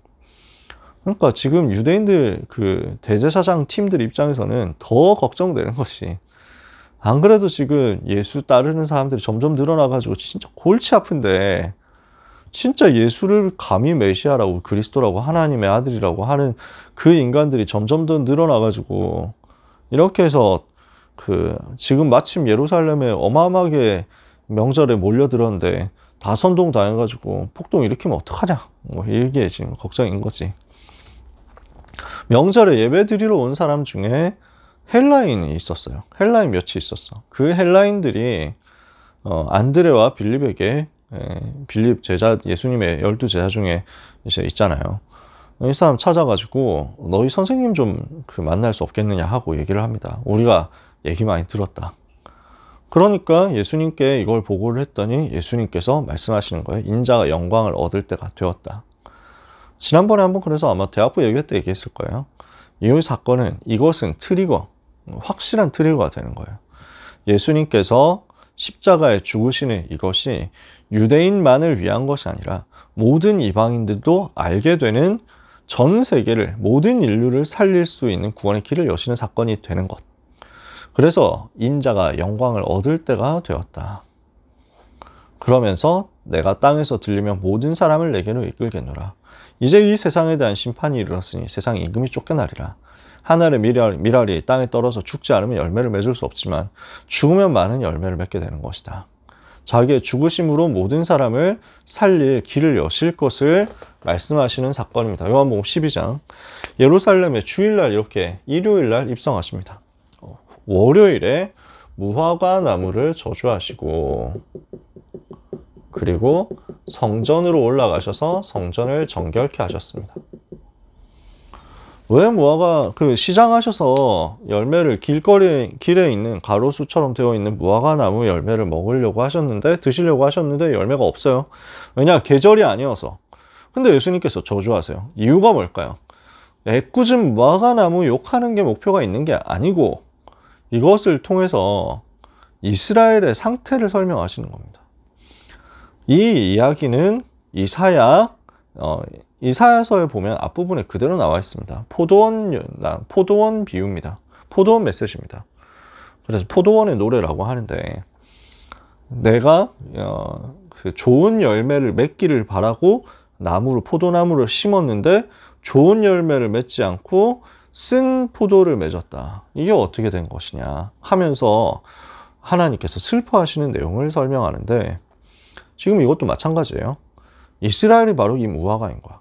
그러니까 지금 유대인들 그 대제사장 팀들 입장에서는 더 걱정되는 것이 안 그래도 지금 예수 따르는 사람들이 점점 늘어나가지고 진짜 골치 아픈데 진짜 예수를 감히 메시아라고 그리스도라고 하나님의 아들이라고 하는 그 인간들이 점점 더 늘어나가지고 이렇게 해서 지금 마침 예루살렘에 어마어마하게 명절에 몰려들었는데 다 선동 당해가지고 폭동 일으키면 어떡하냐, 뭐 이게 지금 걱정인 거지. 명절에 예배 드리러 온 사람 중에 헬라인이 있었어요. 헬라인 몇이 있었어. 그 헬라인들이 안드레와 빌립에게, 빌립 제자, 예수님의 12제자 중에 이제 있잖아요. 이 사람 찾아가지고 너희 선생님 좀 만날 수 없겠느냐 하고 얘기를 합니다. 우리가 얘기 많이 들었다. 그러니까 예수님께 이걸 보고를 했더니 예수님께서 말씀하시는 거예요. 인자가 영광을 얻을 때가 되었다. 지난번에 한번 그래서 아마 대학부 얘기할 때 얘기했을 거예요. 이 사건은, 이것은 트리거, 확실한 트리거가 되는 거예요. 예수님께서 십자가에 죽으시는 이것이 유대인만을 위한 것이 아니라 모든 이방인들도 알게 되는, 전 세계를, 모든 인류를 살릴 수 있는 구원의 길을 여시는 사건이 되는 것. 그래서 인자가 영광을 얻을 때가 되었다. 그러면서 내가 땅에서 들리면 모든 사람을 내게로 이끌겠노라. 이제 이 세상에 대한 심판이 이르렀으니 세상이 임금이 쫓겨나리라. 하늘의 밀알이 땅에 떨어져 죽지 않으면 열매를 맺을 수 없지만 죽으면 많은 열매를 맺게 되는 것이다. 자기의 죽으심으로 모든 사람을 살릴 길을 여실 것을 말씀하시는 사건입니다. 요한복음 12장. 예루살렘에 주일날, 이렇게 일요일날 입성하십니다. 월요일에 무화과 나무를 저주하시고, 그리고 성전으로 올라가셔서 성전을 정결케 하셨습니다. 왜 무화과, 시장하셔서 열매를, 길에 있는 가로수처럼 되어 있는 무화과 나무 열매를 먹으려고 하셨는데, 드시려고 하셨는데 열매가 없어요. 왜냐? 계절이 아니어서. 근데 예수님께서 저주하세요. 이유가 뭘까요? 애꿎은 무화과 나무 욕하는 게 목표가 있는 게 아니고, 이것을 통해서 이스라엘의 상태를 설명하시는 겁니다. 이 이야기는 이사야서에 보면 앞부분에 그대로 나와 있습니다. 포도원 비유입니다. 포도원 메시지입니다. 그래서 포도원의 노래라고 하는데, 내가 좋은 열매를 맺기를 바라고 포도나무를 심었는데 좋은 열매를 맺지 않고 쓴 포도를 맺었다. 이게 어떻게 된 것이냐 하면서 하나님께서 슬퍼하시는 내용을 설명하는데, 지금 이것도 마찬가지예요. 이스라엘이 바로 이 무화과인 거야.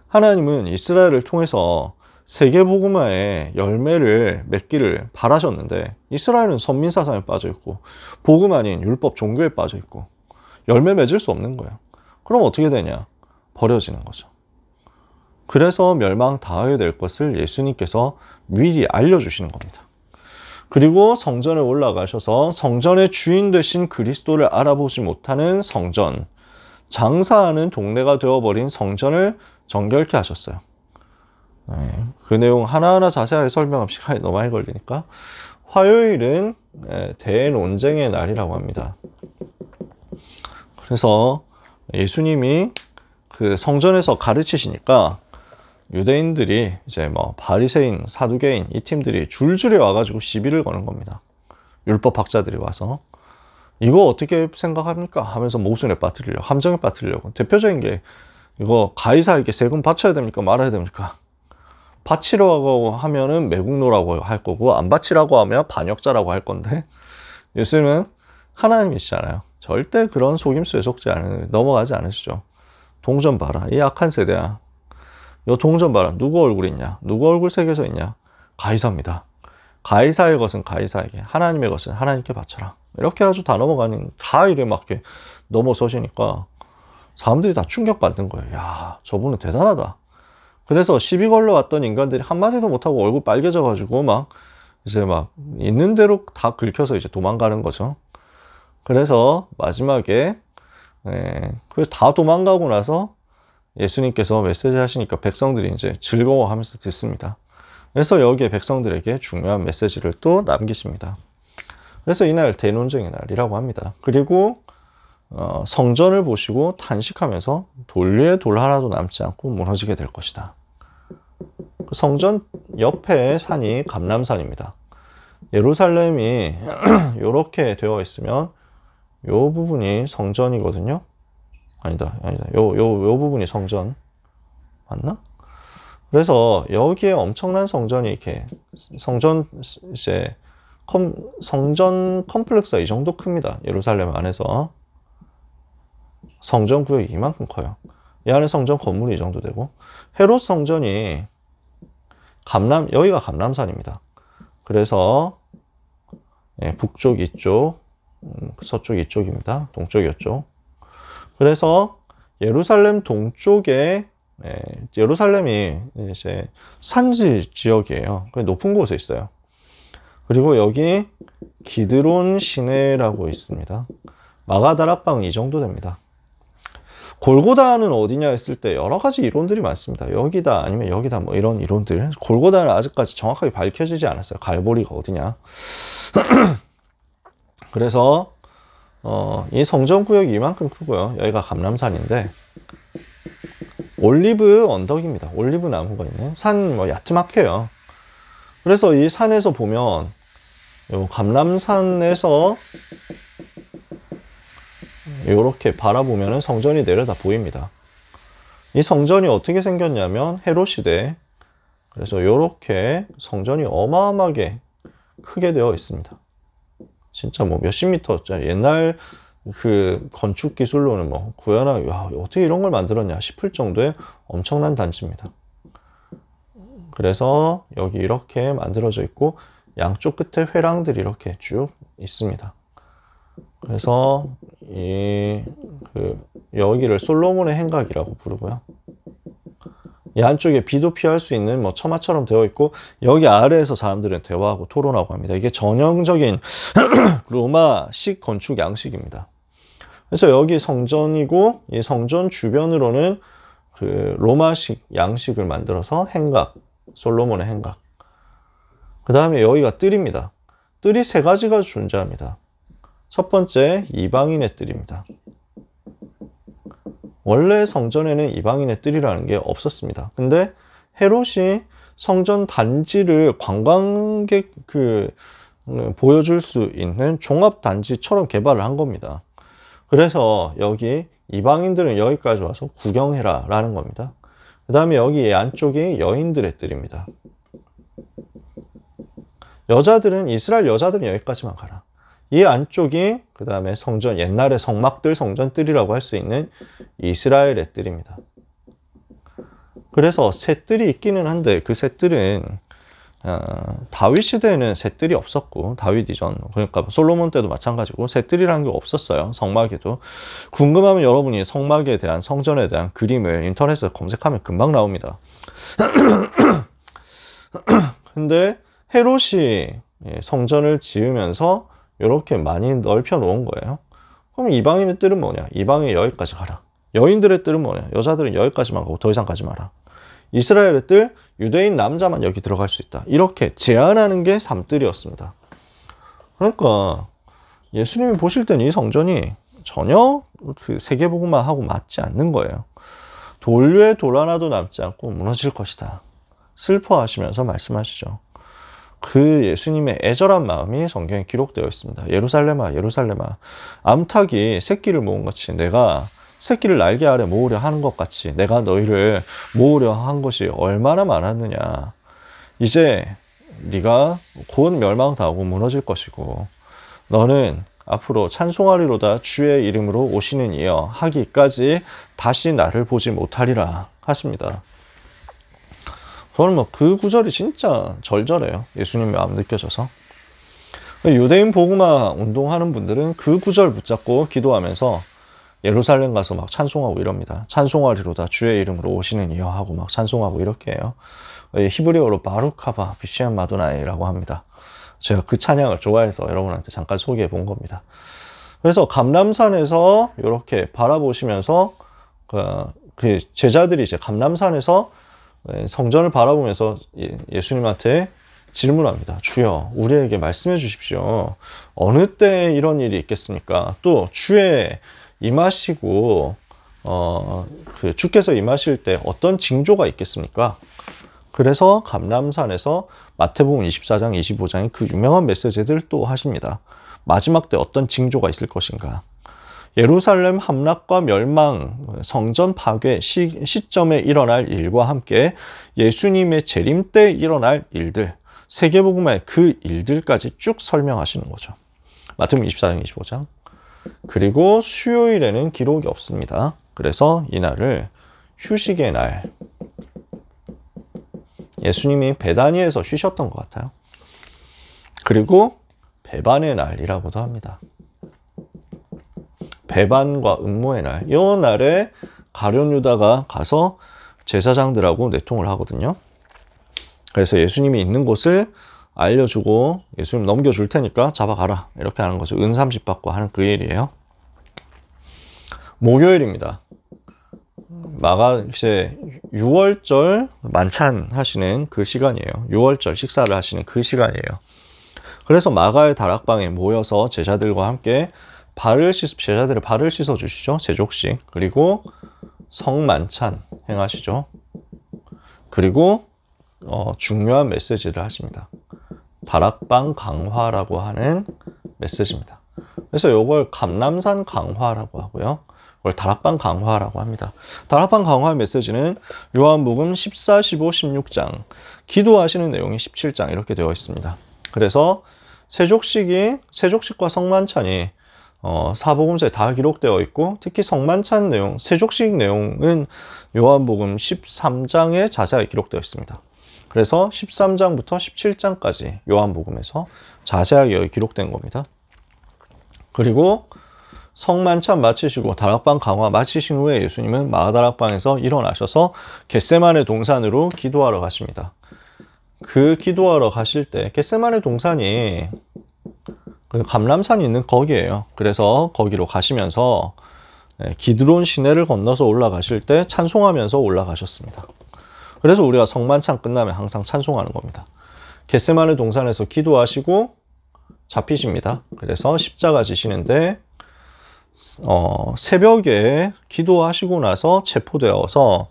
하나님은 이스라엘을 통해서 세계복음화의 열매를 맺기를 바라셨는데, 이스라엘은 선민사상에 빠져있고 복음 아닌 율법 종교에 빠져있고 열매 맺을 수 없는 거예요. 그럼 어떻게 되냐? 버려지는 거죠. 그래서 멸망당하게 될 것을 예수님께서 미리 알려주시는 겁니다. 그리고 성전에 올라가셔서 성전의 주인 되신 그리스도를 알아보지 못하는 성전, 장사하는 동네가 되어버린 성전을 정결케 하셨어요. 그 내용 하나하나 자세하게 설명하면 시간이 너무 많이 걸리니까, 화요일은 대논쟁의 날이라고 합니다. 그래서 예수님이 성전에서 가르치시니까 유대인들이 이제 바리새인, 사두개인 이 팀들이 줄줄이 와가지고 시비를 거는 겁니다. 율법학자들이 와서 이거 어떻게 생각합니까? 하면서 모순에 빠뜨리려고, 함정에 빠뜨리려고. 대표적인 게 이거 가이사에게 세금 바쳐야 됩니까? 말아야 됩니까? 바치라고 하면은 매국노라고 할 거고, 안 바치라고 하면 반역자라고 할 건데, 예수님은 하나님이시잖아요. 절대 그런 속임수에 넘어가지 않으시죠. 동전 봐라. 이 악한 세대야. 요 동전 봐라. 누구 얼굴 있냐? 누구 얼굴 새겨져 있냐? 가이사입니다. 가이사의 것은 가이사에게, 하나님의 것은 하나님께 바쳐라. 이렇게 아주 다 이래 막 이렇게 넘어서시니까 사람들이 다 충격받는 거예요. 야, 저분은 대단하다. 그래서 시비 걸러 왔던 인간들이 한마디도 못하고 얼굴 빨개져가지고 이제 있는 대로 다 긁혀서 이제 도망가는 거죠. 그래서 마지막에, 그래서 다 도망가고 나서 예수님께서 메시지 하시니까 백성들이 이제 즐거워하면서 듣습니다. 그래서 여기에 백성들에게 중요한 메시지를 또 남기십니다. 그래서 이날 대논쟁의 날이라고 합니다. 그리고 성전을 보시고 탄식하면서 돌 위에 돌 하나도 남지 않고 무너지게 될 것이다. 성전 옆에 산이 감람산입니다. 예루살렘이 이렇게 되어 있으면 요 부분이 성전이거든요. 아니다. 요 부분이 성전 맞나? 그래서 여기에 엄청난 성전이 이렇게, 성전 이제 성전 컴플렉스가 이 정도 큽니다. 예루살렘 안에서. 성전 구역이 이만큼 커요. 이 안에 성전 건물이 이 정도 되고, 헤롯 성전이 여기가 감람산입니다. 그래서 북쪽 이쪽, 서쪽 이쪽입니다. 동쪽 이쪽. 그래서 예루살렘 동쪽에 예루살렘이 이제 산지 지역이에요. 높은 곳에 있어요. 그리고 여기 기드론 시내라고 있습니다. 마가다락방 이 정도 됩니다. 골고다는 어디냐 했을 때 여러 가지 이론들이 많습니다. 여기다 아니면 여기다 뭐 이런 이론들. 골고다는 아직까지 정확하게 밝혀지지 않았어요. 갈보리가 어디냐. 그래서 이 성전구역이 이만큼 크고요. 여기가 감람산인데 올리브 언덕입니다. 올리브 나무가 있는 산 뭐 야트막해요. 그래서 이 산에서 보면 요 감람산에서 이렇게 바라보면 성전이 내려다 보입니다. 이 성전이 어떻게 생겼냐면 헤롯 시대. 그래서 이렇게 성전이 어마어마하게 크게 되어 있습니다. 진짜 뭐 몇십 미터짜리 옛날 그 건축 기술로는 뭐 구현하 야, 어떻게 이런 걸 만들었냐 싶을 정도의 엄청난 단지입니다. 그래서 여기 이렇게 만들어져 있고 양쪽 끝에 회랑들이 이렇게 쭉 있습니다. 그래서 여기를 솔로몬의 행각이라고 부르고요. 이 안쪽에 비도 피할 수 있는 뭐 처마처럼 되어 있고 여기 아래에서 사람들은 대화하고 토론하고 합니다. 이게 전형적인 로마식 건축 양식입니다. 그래서 여기 성전이고 이 성전 주변으로는 그 로마식 양식을 만들어서 행각, 솔로몬의 행각. 그 다음에 여기가 뜰입니다. 뜰이 세 가지가 존재합니다. 첫 번째, 이방인의 뜰입니다. 원래 성전에는 이방인의 뜰이라는 게 없었습니다. 근데 헤롯이 성전 단지를 관광객 보여줄 수 있는 종합 단지처럼 개발을 한 겁니다. 그래서 여기 이방인들은 여기까지 와서 구경해라 라는 겁니다. 그 다음에 여기 안쪽이 여인들의 뜰입니다. 이스라엘 여자들은 여기까지만 가라. 이 안쪽이 그 다음에 성전, 옛날의 성막들, 성전뜰이라고 할 수 있는 이스라엘의 뜰입니다. 그래서 새 뜰이 있기는 한데 그 새 뜰은 다윗 시대에는 새 뜰이 없었고 다윗 이전 그러니까 솔로몬 때도 마찬가지고 새 뜰이라는 게 없었어요. 성막에도. 궁금하면 여러분이 성막에 대한 성전에 대한 그림을 인터넷에서 검색하면 금방 나옵니다. 근데 헤롯이 성전을 지으면서 이렇게 많이 넓혀 놓은 거예요. 그럼 이방인의 뜰은 뭐냐? 이방인이 여기까지 가라. 여인들의 뜰은 뭐냐? 여자들은 여기까지만 가고 더 이상 가지 마라. 이스라엘의 뜰, 유대인 남자만 여기 들어갈 수 있다. 이렇게 제한하는 게 삼뜰이었습니다. 그러니까 예수님이 보실 때는 이 성전이 전혀 그 세계복음화하고 맞지 않는 거예요. 돌 위에 돌 하나도 남지 않고 무너질 것이다. 슬퍼하시면서 말씀하시죠. 그 예수님의 애절한 마음이 성경에 기록되어 있습니다. 예루살렘아, 예루살렘아, 암탉이 새끼를 모은 것이 내가 새끼를 날개 아래 모으려 하는 것 같이 내가 너희를 모으려 한 것이 얼마나 많았느냐. 이제 네가 곧 멸망당하고 무너질 것이고 너는 앞으로 찬송하리로다 주의 이름으로 오시는 이여 하기까지 다시 나를 보지 못하리라 하십니다. 저는 뭐 그 구절이 진짜 절절해요. 예수님 마음 느껴져서. 유대인 복음화 운동하는 분들은 그 구절 붙잡고 기도하면서 예루살렘 가서 막 찬송하고 이럽니다. 찬송하리로다 주의 이름으로 오시는 이여 하고 막 찬송하고 이렇게 해요. 히브리어로 바루카바 비시안 마도나이라고 합니다. 제가 그 찬양을 좋아해서 여러분한테 잠깐 소개해 본 겁니다. 그래서 감람산에서 이렇게 바라보시면서 그 제자들이 이제 감람산에서 성전을 바라보면서 예수님한테 질문합니다. 주여, 우리에게 말씀해 주십시오. 어느 때 이런 일이 있겠습니까? 또 주에 임하시고 주께서 임하실 때 어떤 징조가 있겠습니까? 그래서 감람산에서 마태복음 24장, 25장의 그 유명한 메시지들을 또 하십니다. 마지막 때 어떤 징조가 있을 것인가? 예루살렘 함락과 멸망, 성전 파괴 시점에 일어날 일과 함께 예수님의 재림 때 일어날 일들, 세계복음의 그 일들까지 쭉 설명하시는 거죠. 마태복음 24장, 25장. 그리고 수요일에는 기록이 없습니다. 그래서 이날을 휴식의 날, 예수님이 베다니에서 쉬셨던 것 같아요. 그리고 배반의 날이라고도 합니다. 배반과 음모의 날. 이 날에 가룟 유다가 가서 제사장들하고 내통을 하거든요. 그래서 예수님이 있는 곳을 알려주고 예수님 넘겨줄 테니까 잡아가라. 이렇게 하는 거죠. 은 30 받고 하는 그 일이에요. 목요일입니다. 이제 6월절 만찬 하시는 그 시간이에요. 6월절 식사를 하시는 그 시간이에요. 그래서 마가의 다락방에 모여서 제자들과 함께 제자들의 발을 씻어 주시죠. 세족식. 그리고 성만찬 행하시죠. 그리고 중요한 메시지를 하십니다. 다락방 강화라고 하는 메시지입니다. 그래서 이걸 감람산 강화라고 하고요. 이걸 다락방 강화라고 합니다. 다락방 강화 메시지는 요한복음 14, 15, 16장, 기도하시는 내용이 17장 이렇게 되어 있습니다. 그래서 세족식과 성만찬이 사복음서에 다 기록되어 있고, 특히 성만찬 내용, 세족식 내용은 요한복음 13장에 자세하게 기록되어 있습니다. 그래서 13장부터 17장까지 요한복음에서 자세하게 기록된 겁니다. 그리고 성만찬 마치시고 다락방 강화 마치신 후에 예수님은 마가다락방에서 일어나셔서 겟세마네 동산으로 기도하러 가십니다. 그 기도하러 가실 때 겟세마네 동산이 그 감람산이 있는 거기에요. 그래서 거기로 가시면서 기드론 시내를 건너서 올라가실 때 찬송하면서 올라가셨습니다. 그래서 우리가 성만찬 끝나면 항상 찬송하는 겁니다. 겟세마네 동산에서 기도하시고 잡히십니다. 그래서 십자가 지시는데 새벽에 기도하시고 나서 체포되어서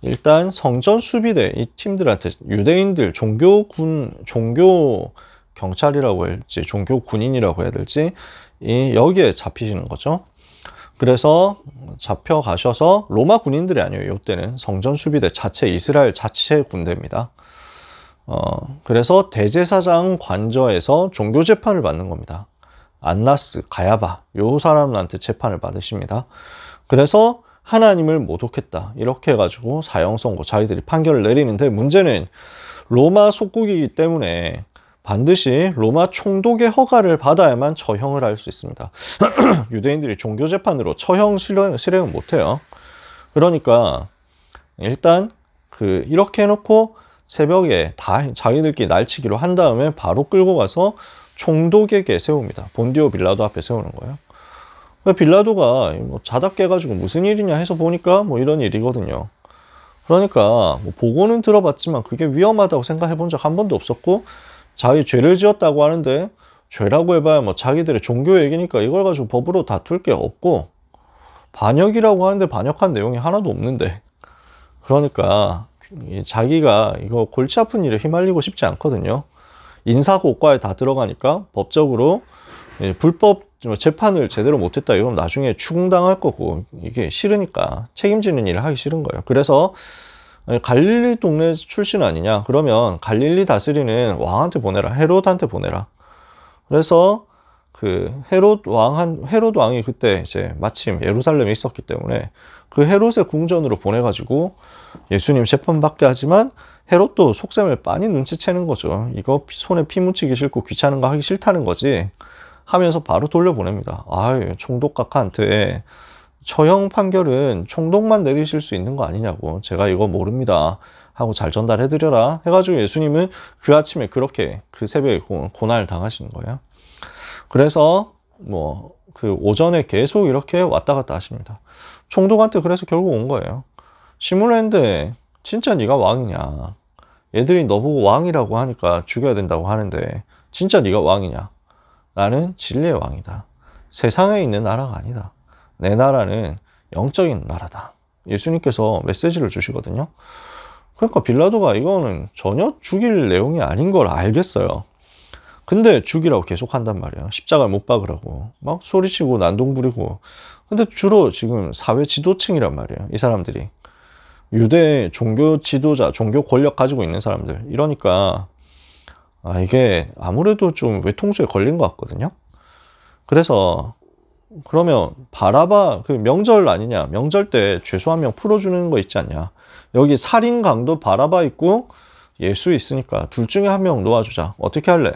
일단 성전 수비대 이 팀들한테 유대인들 종교 경찰이라고 해야 될지 종교 군인이라고 해야 될지 여기에 잡히시는 거죠. 그래서 잡혀가셔서 로마 군인들이 아니에요. 이때는 성전 수비대 자체 이스라엘 자체 군대입니다. 그래서 대제사장 관저에서 종교 재판을 받는 겁니다. 안나스, 가야바 요 사람한테 재판을 받으십니다. 그래서 하나님을 모독했다 이렇게 해가지고 사형 선고 자기들이 판결을 내리는데, 문제는 로마 속국이기 때문에 반드시 로마 총독의 허가를 받아야만 처형을 할 수 있습니다. 유대인들이 종교 재판으로 처형 실행은 못해요. 그러니까 일단 이렇게 해놓고 새벽에 다 자기들끼리 날치기로 한 다음에 바로 끌고 가서 총독에게 세웁니다. 본디오 빌라도 앞에 세우는 거예요. 빌라도가 자다 깨가지고 무슨 일이냐 해서 보니까 이런 일이거든요. 그러니까 보고는 들어봤지만 그게 위험하다고 생각해 본 적 한 번도 없었고, 자기 죄를 지었다고 하는데 죄라고 해봐야 자기들의 종교 얘기니까 이걸 가지고 법으로 다툴 게 없고, 반역이라고 하는데 반역한 내용이 하나도 없는데, 그러니까 자기가 이거 골치 아픈 일에 휘말리고 싶지 않거든요. 인사고과에 다 들어가니까 법적으로 불법 재판을 제대로 못했다 이러면 나중에 추궁당할 거고, 이게 싫으니까 책임지는 일을 하기 싫은 거예요. 그래서 갈릴리 동네 출신 아니냐, 그러면 갈릴리 다스리는 왕한테 보내라, 헤롯한테 보내라. 그래서 헤롯 왕이 그때 이제 마침 예루살렘에 있었기 때문에 그 헤롯의 궁전으로 보내가지고 예수님 재판받게 하지만, 헤롯도 속셈을 빤히 눈치채는 거죠. 이거 손에 피 묻히기 싫고 귀찮은 거 하기 싫다는 거지 하면서 바로 돌려보냅니다. 아유, 총독각한테 처형 판결은 총독만 내리실 수 있는 거 아니냐고, 제가 이거 모릅니다 하고 잘 전달해드려라 해가지고 예수님은 그 아침에 그렇게 그 새벽에 고난을 당하시는 거예요. 그래서 오전에 계속 이렇게 왔다 갔다 하십니다. 총독한테 그래서 결국 온 거예요. 시물했는데 진짜 네가 왕이냐, 얘들이 너보고 왕이라고 하니까 죽여야 된다고 하는데 진짜 네가 왕이냐, 나는 진리의 왕이다, 세상에 있는 나라가 아니다, 내 나라는 영적인 나라다, 예수님께서 메시지를 주시거든요. 그러니까 빌라도가 이거는 전혀 죽일 내용이 아닌 걸 알겠어요. 근데 죽이라고 계속 한단 말이에요. 십자가를 못 박으라고 막 소리치고 난동 부리고. 근데 주로 지금 사회 지도층이란 말이에요. 이 사람들이 유대 종교 지도자, 종교 권력 가지고 있는 사람들. 이러니까 이게 아무래도 좀 외통수에 걸린 것 같거든요. 그래서 그러면 바라바 그 명절 아니냐? 명절 때 죄수 한 명 풀어주는 거 있지 않냐? 여기 살인 강도 바라바 있고 예수 있으니까 둘 중에 한 명 놓아주자. 어떻게 할래?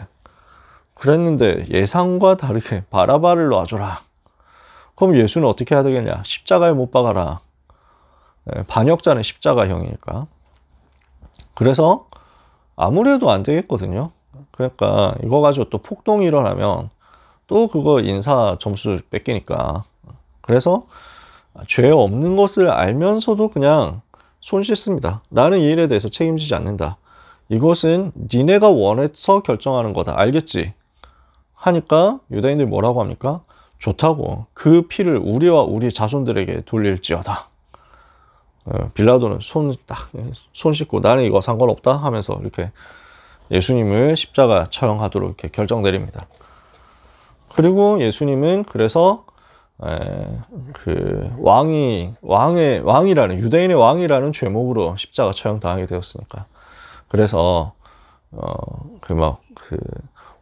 그랬는데 예상과 다르게 바라바를 놔줘라. 그럼 예수는 어떻게 해야 되겠냐? 십자가에 못 박아라. 반역자는 십자가형이니까. 그래서 아무래도 안 되겠거든요. 그러니까 이거 가지고 또 폭동이 일어나면 또 그거 인사 점수 뺏기니까. 그래서 죄 없는 것을 알면서도 그냥 손 씻습니다. 나는 이 일에 대해서 책임지지 않는다. 이것은 니네가 원해서 결정하는 거다. 알겠지? 하니까 유대인들이 뭐라고 합니까? 좋다고. 그 피를 우리와 우리 자손들에게 돌릴지어다. 빌라도는 손 씻고 나는 이거 상관없다 하면서 이렇게 예수님을 십자가 처형하도록 이렇게 결정 내립니다. 그리고 예수님은 그래서 그 왕이라는 유대인의 왕이라는 죄목으로 십자가 처형 당하게 되었으니까. 그래서 그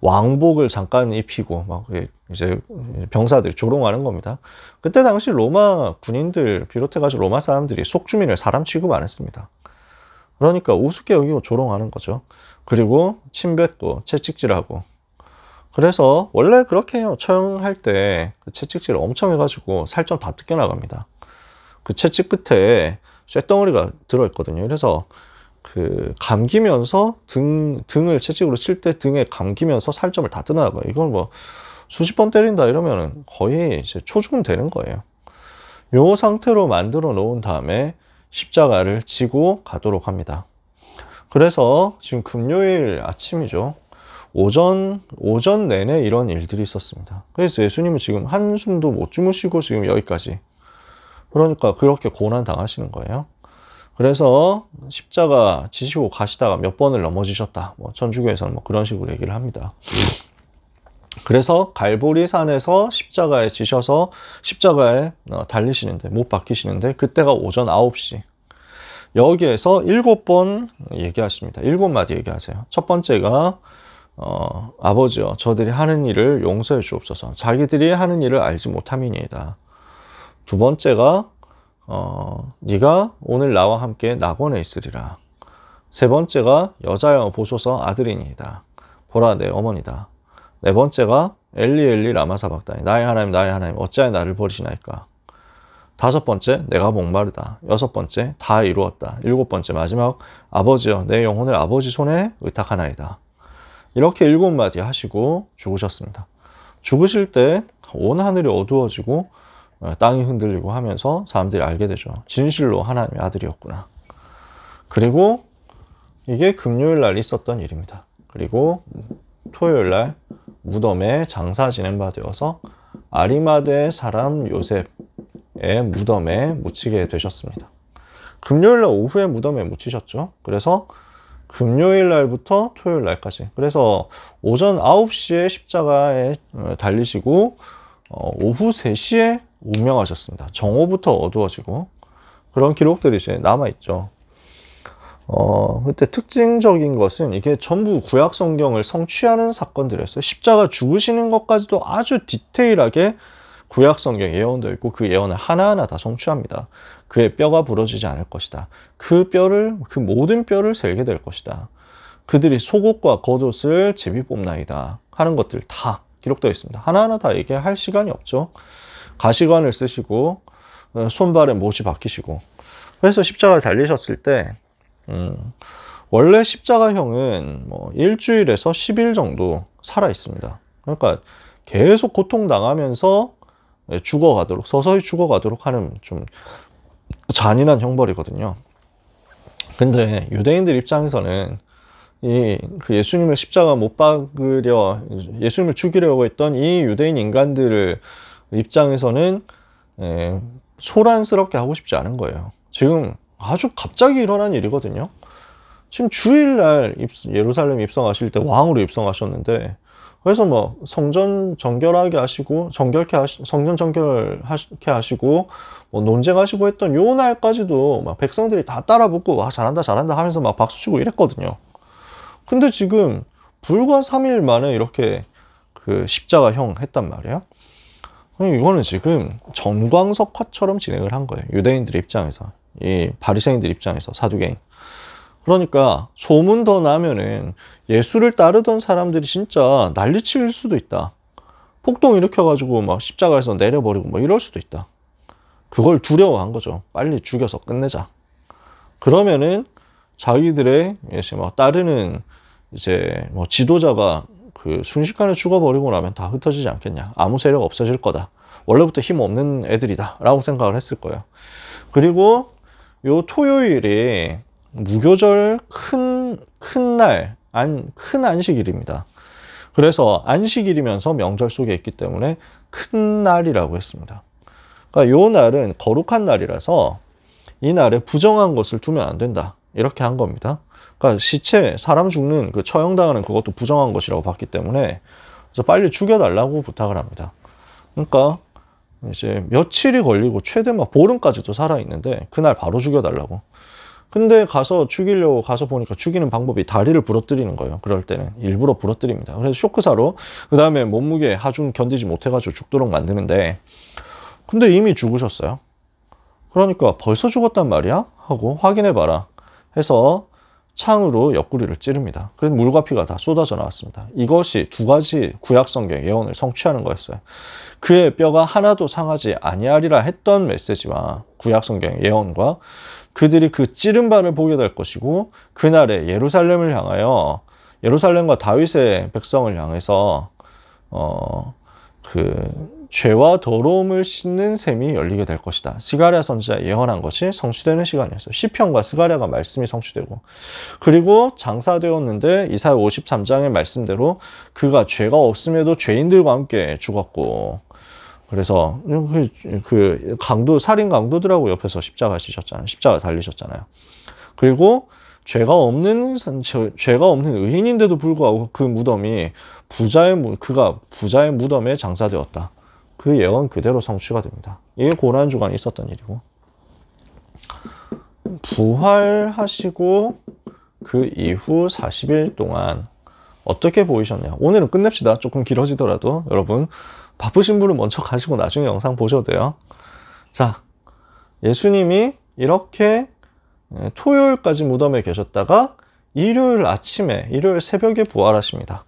왕복을 잠깐 입히고 막 이제 병사들이 조롱하는 겁니다. 그때 당시 로마 군인들 비롯해가지고 로마 사람들이 속주민을 사람 취급 안 했습니다. 그러니까 우습게 여기고 조롱하는 거죠. 그리고 침뱉고 채찍질하고. 그래서 원래 그렇게 해요. 처형할 때 그 채찍질을 엄청 해가지고 살점 다 뜯겨나갑니다. 그 채찍 끝에 쇳덩어리가 들어있거든요. 그래서 그 감기면서 등을 채찍으로 칠 때 등에 감기면서 살점을 다 뜯어나가요. 이걸 뭐 수십 번 때린다 이러면 거의 이제 초죽음 되는 거예요. 요 상태로 만들어 놓은 다음에 십자가를 지고 가도록 합니다. 그래서 지금 금요일 아침이죠. 오전 내내 이런 일들이 있었습니다. 그래서 예수님은 지금 한숨도 못 주무시고 지금 여기까지. 그러니까 그렇게 고난 당하시는 거예요. 그래서 십자가 지시고 가시다가 몇 번을 넘어지셨다. 뭐 천주교에서는 뭐 그런 식으로 얘기를 합니다. 그래서 갈보리산에서 십자가에 지셔서 십자가에 달리시는데 못 박히시는데 그때가 오전 9시. 여기에서 7번 얘기하십니다. 7마디 얘기하세요. 첫 번째가 아버지여 저들이 하는 일을 용서해 주옵소서. 자기들이 하는 일을 알지 못함이니이다. 두 번째가 네가 오늘 나와 함께 낙원에 있으리라. 세 번째가 여자여 보소서 아들이니이다. 보라 내 어머니다. 네 번째가 엘리 엘리 라마 사박다니 나의 하나님 어찌하여 나를 버리시나이까. 다섯 번째 내가 목마르다. 여섯 번째 다 이루었다. 일곱 번째 마지막 아버지여 내 영혼을 아버지 손에 의탁하나이다. 이렇게 7마디 하시고 죽으셨습니다. 죽으실 때 온 하늘이 어두워지고 땅이 흔들리고 하면서 사람들이 알게 되죠. 진실로 하나님의 아들이었구나. 그리고 이게 금요일 날 있었던 일입니다. 그리고 토요일 날 무덤에 장사 지낸 바 되어서 아리마대 사람 요셉의 무덤에 묻히게 되셨습니다. 금요일 날 오후에 무덤에 묻히셨죠. 그래서 금요일 날부터 토요일 날까지. 그래서 오전 9시에 십자가에 달리시고 오후 3시에 운명하셨습니다. 정오부터 어두워지고 그런 기록들이 이제 남아있죠. 그때 특징적인 것은 이게 전부 구약 성경을 성취하는 사건들이었어요. 십자가 죽으시는 것까지도 아주 디테일하게 구약 성경에 예언되어 있고 그 예언을 하나하나 다 성취합니다. 그의 뼈가 부러지지 않을 것이다. 그 모든 뼈를 세게 될 것이다. 그들이 속옷과 겉옷을 제비 뽑나이다 하는 것들 다 기록되어 있습니다. 하나하나 다 얘기할 시간이 없죠. 가시관을 쓰시고 손발에 못이 박히시고. 그래서 십자가에 달리셨을 때 원래 십자가형은 뭐 일주일에서 10일 정도 살아 있습니다. 그러니까 계속 고통당하면서 죽어가도록, 서서히 죽어가도록 하는 좀 잔인한 형벌이거든요. 근데 유대인들 입장에서는 그 예수님을 십자가 못 박으려, 예수님을 죽이려고 했던 이 유대인 인간들을 입장에서는 소란스럽게 하고 싶지 않은 거예요. 지금 아주 갑자기 일어난 일이거든요. 지금 주일날 예루살렘 입성하실 때 왕으로 입성하셨는데, 그래서 뭐 성전 정결하게 하시고 성전 정결하게 하시고 뭐 논쟁하시고 했던 요 날까지도 막 백성들이 다 따라 붙고 와 잘한다 하면서 막 박수 치고 이랬거든요. 근데 지금 불과 3일 만에 이렇게 그 십자가형 했단 말이야. 이거는 지금 전광석화처럼 진행을 한 거예요. 유대인들 입장에서, 이 바리새인들 입장에서, 사두개인. 그러니까 소문 더 나면은 예수를 따르던 사람들이 진짜 난리칠 수도 있다. 폭동 일으켜가지고 막 십자가에서 내려버리고 뭐 이럴 수도 있다. 그걸 두려워한 거죠. 빨리 죽여서 끝내자. 그러면은 자기들의 이제 막 따르는 이제 뭐 지도자가 그 순식간에 죽어버리고 나면 다 흩어지지 않겠냐. 아무 세력 없어질 거다. 원래부터 힘 없는 애들이다. 라고 생각을 했을 거예요. 그리고 요 토요일이 무교절 큰 안식일입니다. 그래서 안식일이면서 명절 속에 있기 때문에 큰 날이라고 했습니다. 그러니까 요 날은 거룩한 날이라서 이 날에 부정한 것을 두면 안 된다. 이렇게 한 겁니다. 그러니까 시체, 사람 죽는 그 처형당하는 그것도 부정한 것이라고 봤기 때문에 그래서 빨리 죽여달라고 부탁을 합니다. 그러니까 이제 며칠이 걸리고 최대 막 보름까지도 살아있는데 그날 바로 죽여달라고. 근데 가서 죽이려고 가서 보니까 죽이는 방법이 다리를 부러뜨리는 거예요. 그럴 때는 일부러 부러뜨립니다. 그래서 쇼크사로 그 다음에 몸무게 하중 견디지 못해가지고 죽도록 만드는데 근데 이미 죽으셨어요. 그러니까 벌써 죽었단 말이야? 하고 확인해봐라 해서 창으로 옆구리를 찌릅니다. 그래서 물과 피가 다 쏟아져 나왔습니다. 이것이 두 가지 구약성경 예언을 성취하는 거였어요. 그의 뼈가 하나도 상하지 아니하리라 했던 메시지와 구약성경 예언과 그들이 그 찌른 바를 보게 될 것이고 그날에 예루살렘을 향하여 예루살렘과 다윗의 백성을 향해서 그 죄와 더러움을 씻는 셈이 열리게 될 것이다. 스가랴 선지자 예언한 것이 성취되는 시간이었어요. 시편과 스가랴가 말씀이 성취되고 그리고 장사되었는데 이사야 53장의 말씀대로 그가 죄가 없음에도 죄인들과 함께 죽었고 그래서 그 강도 살인 강도들하고 옆에서 십자가 지셨잖아요. 십자가 달리셨잖아요. 그리고 죄가 없는 의인인데도 불구하고 그 무덤이 그가 부자의 무덤에 장사되었다. 그 예언 그대로 성취가 됩니다. 이게 고난 주간에 있었던 일이고 부활하시고 그 이후 40일 동안 어떻게 보이셨냐. 오늘은 끝냅시다. 조금 길어지더라도 여러분 바쁘신 분은 먼저 가시고 나중에 영상 보셔도 돼요. 자, 예수님이 이렇게 토요일까지 무덤에 계셨다가 일요일 새벽에 부활하십니다.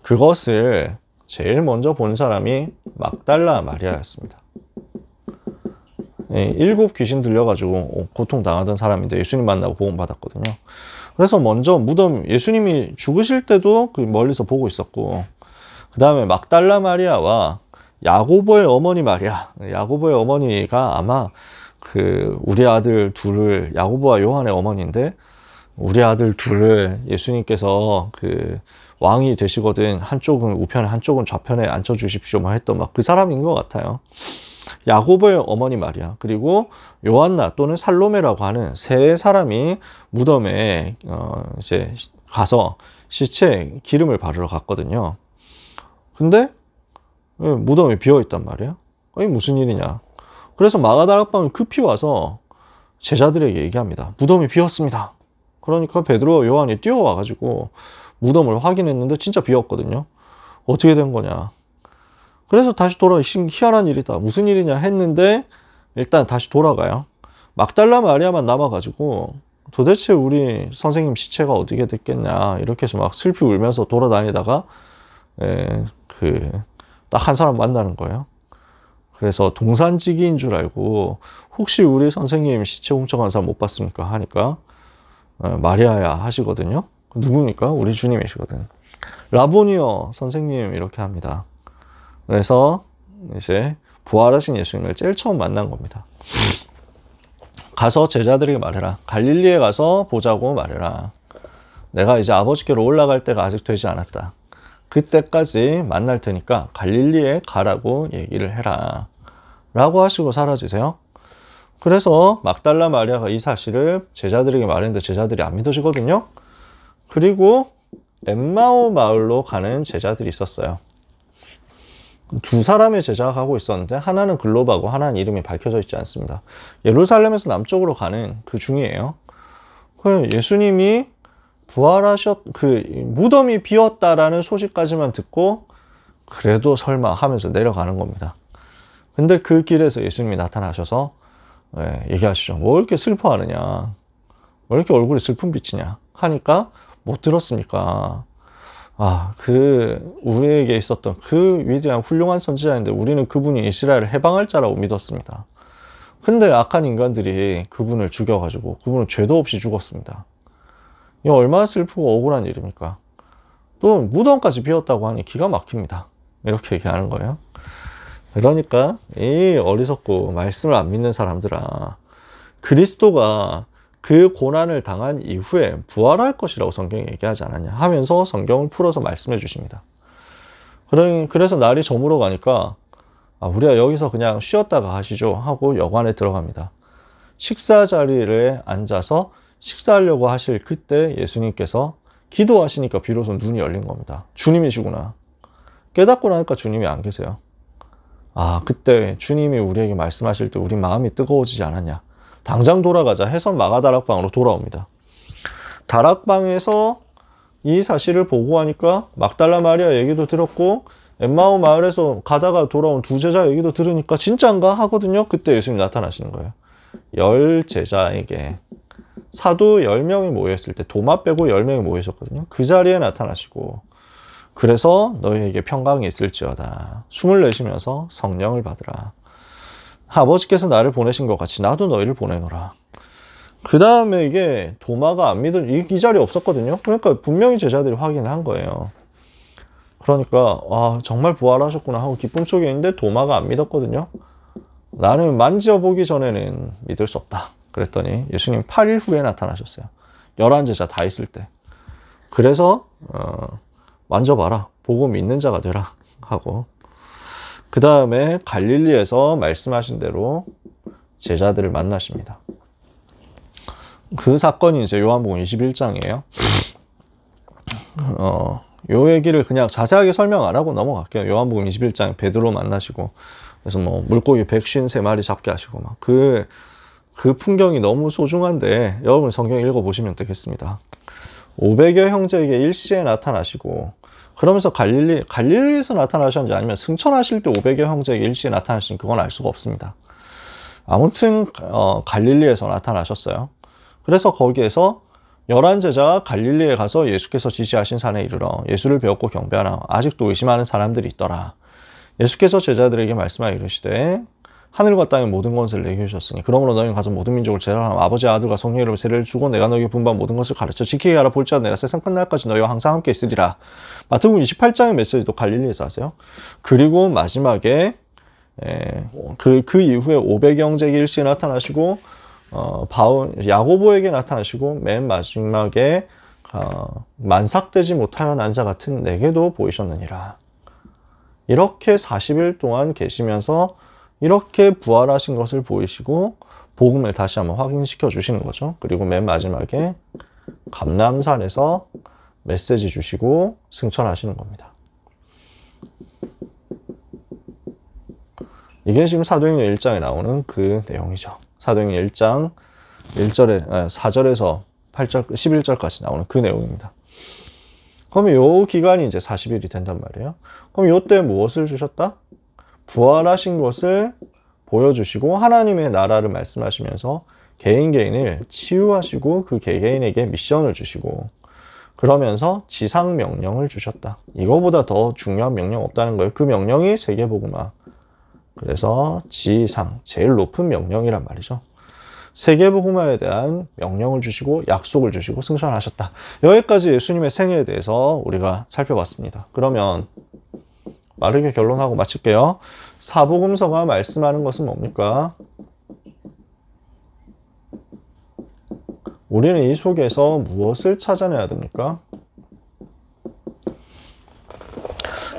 그것을 제일 먼저 본 사람이 막달라 마리아였습니다. 7 귀신 들려가지고 고통당하던 사람인데 예수님 만나고 복음받았거든요. 그래서 먼저 예수님이 죽으실 때도 그 멀리서 보고 있었고 그 다음에 막달라 마리아와 야고보의 어머니 마리아, 야고보의 어머니가 아마 그 우리 아들 둘을 야고보와 요한의 어머니인데 우리 아들 둘을 예수님께서 그 왕이 되시거든 한쪽은 우편에 한쪽은 좌편에 앉혀주십시오 했던 막 그 사람인 것 같아요. 야고보의 어머니 마리아 그리고 요한나 또는 살로메라고 하는 세 사람이 무덤에 이제 가서 시체에 기름을 바르러 갔거든요. 근데 무덤이 비어있단 말이야. 이게 무슨 일이냐. 그래서 마가다락방은 급히 와서 제자들에게 얘기합니다. 무덤이 비었습니다. 그러니까 베드로와 요한이 뛰어와가지고 무덤을 확인했는데 진짜 비었거든요. 어떻게 된 거냐. 그래서 다시 희한한 일이다. 무슨 일이냐 했는데 일단 다시 돌아가요. 막달라 마리아만 남아가지고 도대체 우리 선생님 시체가 어떻게 됐겠냐 이렇게 해서 막 슬피 울면서 돌아다니다가 딱 한 사람 만나는 거예요. 그래서 동산지기인 줄 알고 혹시 우리 선생님 시체 훔쳐간 사람 못 봤습니까? 하니까 마리아야 하시거든요. 누굽니까? 우리 주님이시거든. 라보니어 선생님 이렇게 합니다. 그래서 이제 부활하신 예수님을 제일 처음 만난 겁니다. 가서 제자들에게 말해라. 갈릴리에 가서 보자고 말해라. 내가 이제 아버지께로 올라갈 때가 아직 되지 않았다. 그때까지 만날 테니까 갈릴리에 가라고 얘기를 해라. 라고 하시고 사라지세요. 그래서 막달라 마리아가 이 사실을 제자들에게 말했는데 제자들이 안 믿어지거든요. 그리고 엠마오 마을로 가는 제자들이 있었어요. 두 사람의 제자가 가고 있었는데 하나는 글로바고 하나는 이름이 밝혀져 있지 않습니다. 예루살렘에서 남쪽으로 가는 그 중이에요. 예수님이 무덤이 비었다라는 소식까지만 듣고 그래도 설마 하면서 내려가는 겁니다. 근데 그 길에서 예수님이 나타나셔서 얘기하시죠. 뭐 이렇게 슬퍼하느냐, 왜 이렇게 얼굴이 슬픈 빛이냐 하니까 못 들었습니까? 우리에게 있었던 그 위대한 훌륭한 선지자인데 우리는 그분이 이스라엘을 해방할 자라고 믿었습니다. 근데 악한 인간들이 그분을 죽여가지고 그분은 죄도 없이 죽었습니다. 이 얼마나 슬프고 억울한 일입니까? 또 무덤까지 비었다고 하니 기가 막힙니다. 이렇게 얘기하는 거예요. 그러니까 이 어리석고 말씀을 안 믿는 사람들아, 그리스도가 그 고난을 당한 이후에 부활할 것이라고 성경이 얘기하지 않았냐 하면서 성경을 풀어서 말씀해 주십니다. 그래서 날이 저물어 가니까 우리가 여기서 그냥 쉬었다가 하시죠 하고 여관에 들어갑니다. 식사 자리에 앉아서 식사하려고 하실 그때 예수님께서 기도하시니까 비로소 눈이 열린 겁니다. 주님이시구나. 깨닫고 나니까 주님이 안 계세요. 그때 주님이 우리에게 말씀하실 때 우리 마음이 뜨거워지지 않았냐. 당장 돌아가자 해서 마가다락방으로 돌아옵니다. 다락방에서 이 사실을 보고하니까 막달라 마리아 얘기도 들었고 엠마오 마을에서 가다가 돌아온 두 제자 얘기도 들으니까 진짜인가 하거든요. 그때 예수님이 나타나시는 거예요. 10제자에게 사도 10명이 모였을 때 도마 빼고 10명이 모이셨거든요. 그 자리에 나타나시고 그래서 너희에게 평강이 있을지어다. 숨을 내쉬면서 성령을 받으라. 아버지께서 나를 보내신 것 같이 나도 너희를 보내노라. 그 다음에 이게 도마가 안 믿은 이 자리에 없었거든요. 그러니까 분명히 제자들이 확인을 한 거예요. 그러니까 정말 부활하셨구나 하고 기쁨 속에 있는데 도마가 안 믿었거든요. 나는 만져보기 전에는 믿을 수 없다. 그랬더니 예수님 8일 후에 나타나셨어요. 11제자 다 있을 때. 그래서 만져봐라. 보고 믿는 자가 되라. 하고 그 다음에 갈릴리에서 말씀하신 대로 제자들을 만나십니다. 그 사건이 이제 요한복음 21장이에요. 요 얘기를 그냥 자세하게 설명 안 하고 넘어갈게요. 요한복음 21장 베드로 만나시고 그래서 뭐 물고기 153마리 잡게 하시고 막 그 풍경이 너무 소중한데 여러분 성경 읽어보시면 되겠습니다. 500여 형제에게 일시에 나타나시고 그러면서 갈릴리에서 나타나셨는지 아니면 승천하실 때 500여 형제에게 일시에 나타나시는지 그건 알 수가 없습니다. 아무튼 갈릴리에서 나타나셨어요. 그래서 거기에서 11제자가 갈릴리에 가서 예수께서 지시하신 산에 이르러 예수를 배웠고 경배하나 아직도 의심하는 사람들이 있더라. 예수께서 제자들에게 말씀하여 이르시되 하늘과 땅의 모든 것을 내게 주셨으니 그러므로 너희는 가서 모든 민족을 제자하며 아버지 아들과 성령의 이름으로 세례를 주고 내가 너희에게 분부한 모든 것을 가르쳐 지키게 하라. 볼지어다 내가 세상 끝날까지 너희와 항상 함께 있으리라. 마태복음 28장의 메시지도 갈릴리에서 하세요. 그리고 마지막에 그 이후에 500 형제에게 일시에 나타나시고 야고보에게 나타나시고 맨 마지막에 만삭되지 못하여 난 자 같은 내게도 보이셨느니라. 이렇게 40일 동안 계시면서 이렇게 부활하신 것을 보이시고 복음을 다시 한번 확인시켜 주시는 거죠. 그리고 맨 마지막에 감람산에서 메시지 주시고 승천하시는 겁니다. 이게 지금 사도행전 1장에 나오는 그 내용이죠. 사도행전 1장 4절에서 8절, 11절까지 나오는 그 내용입니다. 그럼 요 기간이 이제 40일이 된단 말이에요. 그럼 요때 무엇을 주셨다? 부활하신 것을 보여주시고 하나님의 나라를 말씀하시면서 개인을 치유하시고 그 개개인에게 미션을 주시고 그러면서 지상 명령을 주셨다. 이거보다 더 중요한 명령 없다는 거예요. 그 명령이 세계복음화. 그래서 지상, 제일 높은 명령이란 말이죠. 세계복음화에 대한 명령을 주시고 약속을 주시고 승천하셨다. 여기까지 예수님의 생애에 대해서 우리가 살펴봤습니다. 그러면 빠르게 결론하고 마칠게요. 사복음서가 말씀하는 것은 뭡니까? 우리는 이 속에서 무엇을 찾아내야 됩니까?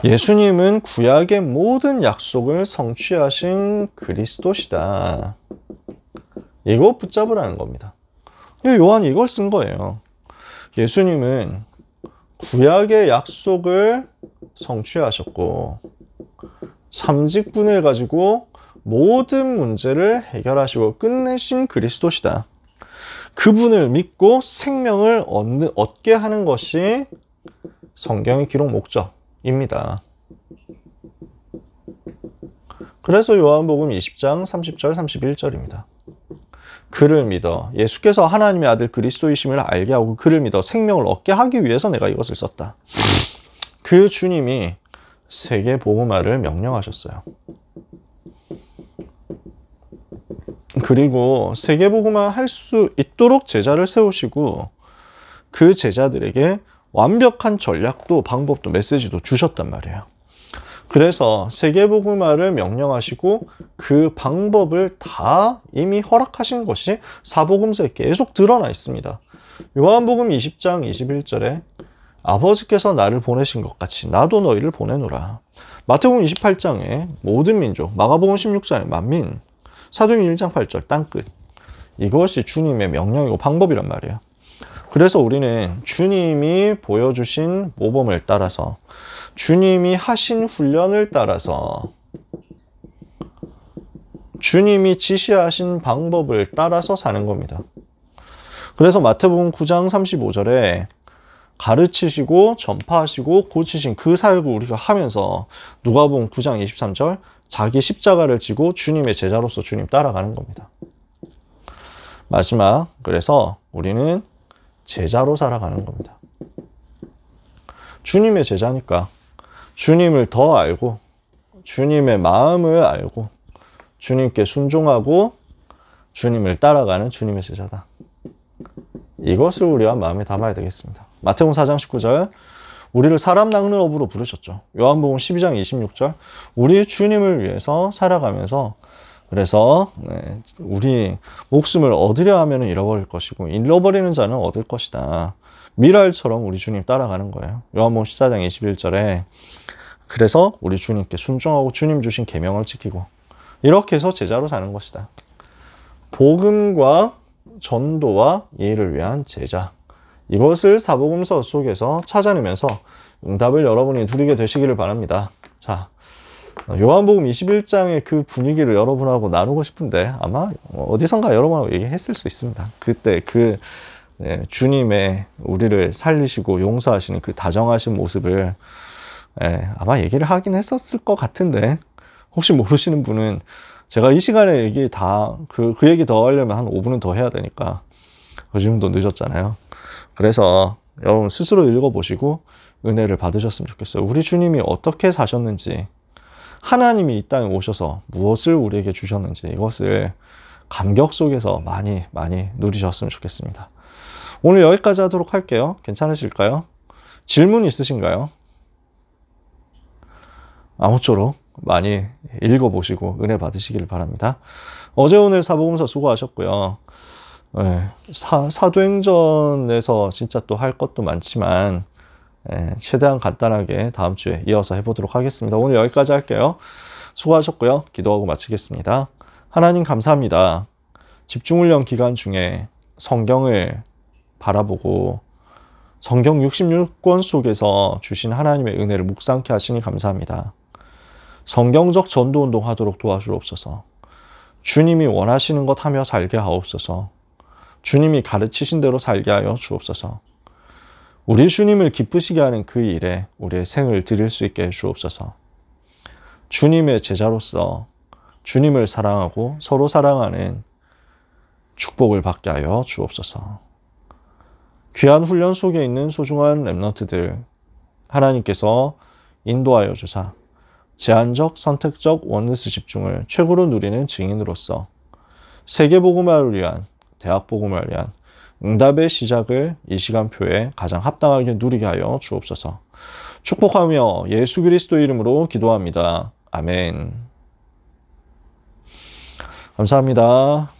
예수님은 구약의 모든 약속을 성취하신 그리스도시다. 이거 붙잡으라는 겁니다. 요한이 이걸 쓴 거예요. 예수님은 구약의 약속을 성취하셨고 삼직분을 가지고 모든 문제를 해결하시고 끝내신 그리스도시다. 그분을 믿고 생명을 얻게 하는 것이 성경의 기록 목적입니다. 그래서 요한복음 20장 30절 31절입니다. 그를 믿어 예수께서 하나님의 아들 그리스도이심을 알게 하고 그를 믿어 생명을 얻게 하기 위해서 내가 이것을 썼다. 그 주님이 세계 복음화를 명령하셨어요. 그리고 세계 복음화 할 수 있도록 제자를 세우시고 그 제자들에게 완벽한 전략도 방법도 메시지도 주셨단 말이에요. 그래서 세계복음화를 명령하시고 그 방법을 다 이미 허락하신 것이 사복음서에 계속 드러나 있습니다. 요한복음 20장 21절에 아버지께서 나를 보내신 것 같이 나도 너희를 보내노라. 마태복음 28장에 모든 민족, 마가복음 16장에 만민, 사도행전 1장 8절 땅끝. 이것이 주님의 명령이고 방법이란 말이에요. 그래서 우리는 주님이 보여주신 모범을 따라서 주님이 하신 훈련을 따라서 주님이 지시하신 방법을 따라서 사는 겁니다. 그래서 마태복음 9장 35절에 가르치시고 전파하시고 고치신 그 사역을 우리가 하면서 누가복음 9장 23절 자기 십자가를 지고 주님의 제자로서 주님 따라가는 겁니다. 마지막, 그래서 우리는 제자로 살아가는 겁니다. 주님의 제자니까 주님을 더 알고 주님의 마음을 알고 주님께 순종하고 주님을 따라가는 주님의 제자다. 이것을 우리가 마음에 담아야 되겠습니다. 마태복음 4장 19절 우리를 사람 낚는 어부로 부르셨죠. 요한복음 12장 26절 우리 주님을 위해서 살아가면서 그래서 우리 목숨을 얻으려 하면 잃어버릴 것이고 잃어버리는 자는 얻을 것이다. 미랄처럼 우리 주님 따라가는 거예요. 요한복음 14장 21절에 그래서 우리 주님께 순종하고 주님 주신 계명을 지키고 이렇게 해서 제자로 사는 것이다. 복음과 전도와 예의를 위한 제자. 이것을 사복음서 속에서 찾아내면서 응답을 여러분이 누리게 되시기를 바랍니다. 자, 요한복음 21장의 그 분위기를 여러분하고 나누고 싶은데 아마 어디선가 여러분하고 얘기했을 수 있습니다. 그때 그 주님의 우리를 살리시고 용서하시는 그 다정하신 모습을 아마 얘기를 하긴 했었을 것 같은데 혹시 모르시는 분은 제가 이 시간에 얘기 그 얘기 더 하려면 한 5분은 더 해야 되니까 요즘도 늦었잖아요. 그래서 여러분 스스로 읽어보시고 은혜를 받으셨으면 좋겠어요. 우리 주님이 어떻게 사셨는지 하나님이 이 땅에 오셔서 무엇을 우리에게 주셨는지 이것을 감격 속에서 많이 누리셨으면 좋겠습니다. 오늘 여기까지 하도록 할게요. 괜찮으실까요? 질문 있으신가요? 아무쪼록 많이 읽어보시고 은혜 받으시길 바랍니다. 어제 오늘 사복음서 수고하셨고요. 사도행전에서 진짜 또 할 것도 많지만 최대한 간단하게 다음 주에 이어서 해보도록 하겠습니다. 오늘 여기까지 할게요. 수고하셨고요. 기도하고 마치겠습니다. 하나님 감사합니다. 집중훈련 기간 중에 성경을 바라보고 성경 66권 속에서 주신 하나님의 은혜를 묵상케 하시니 감사합니다. 성경적 전도운동 하도록 도와주옵소서. 주님이 원하시는 것 하며 살게 하옵소서. 주님이 가르치신 대로 살게 하여 주옵소서. 우리 주님을 기쁘시게 하는 그 일에 우리의 생을 드릴 수 있게 해주옵소서. 주님의 제자로서 주님을 사랑하고 서로 사랑하는 축복을 받게 하여 주옵소서. 귀한 훈련 속에 있는 소중한 렘넌트들 하나님께서 인도하여 주사 제한적 선택적 원리스 집중을 최고로 누리는 증인으로서 세계복음화를 위한 대학복음화를 위한 응답의 시작을 이 시간표에 가장 합당하게 누리게 하여 주옵소서. 축복하며 예수 그리스도 이름으로 기도합니다. 아멘. 감사합니다.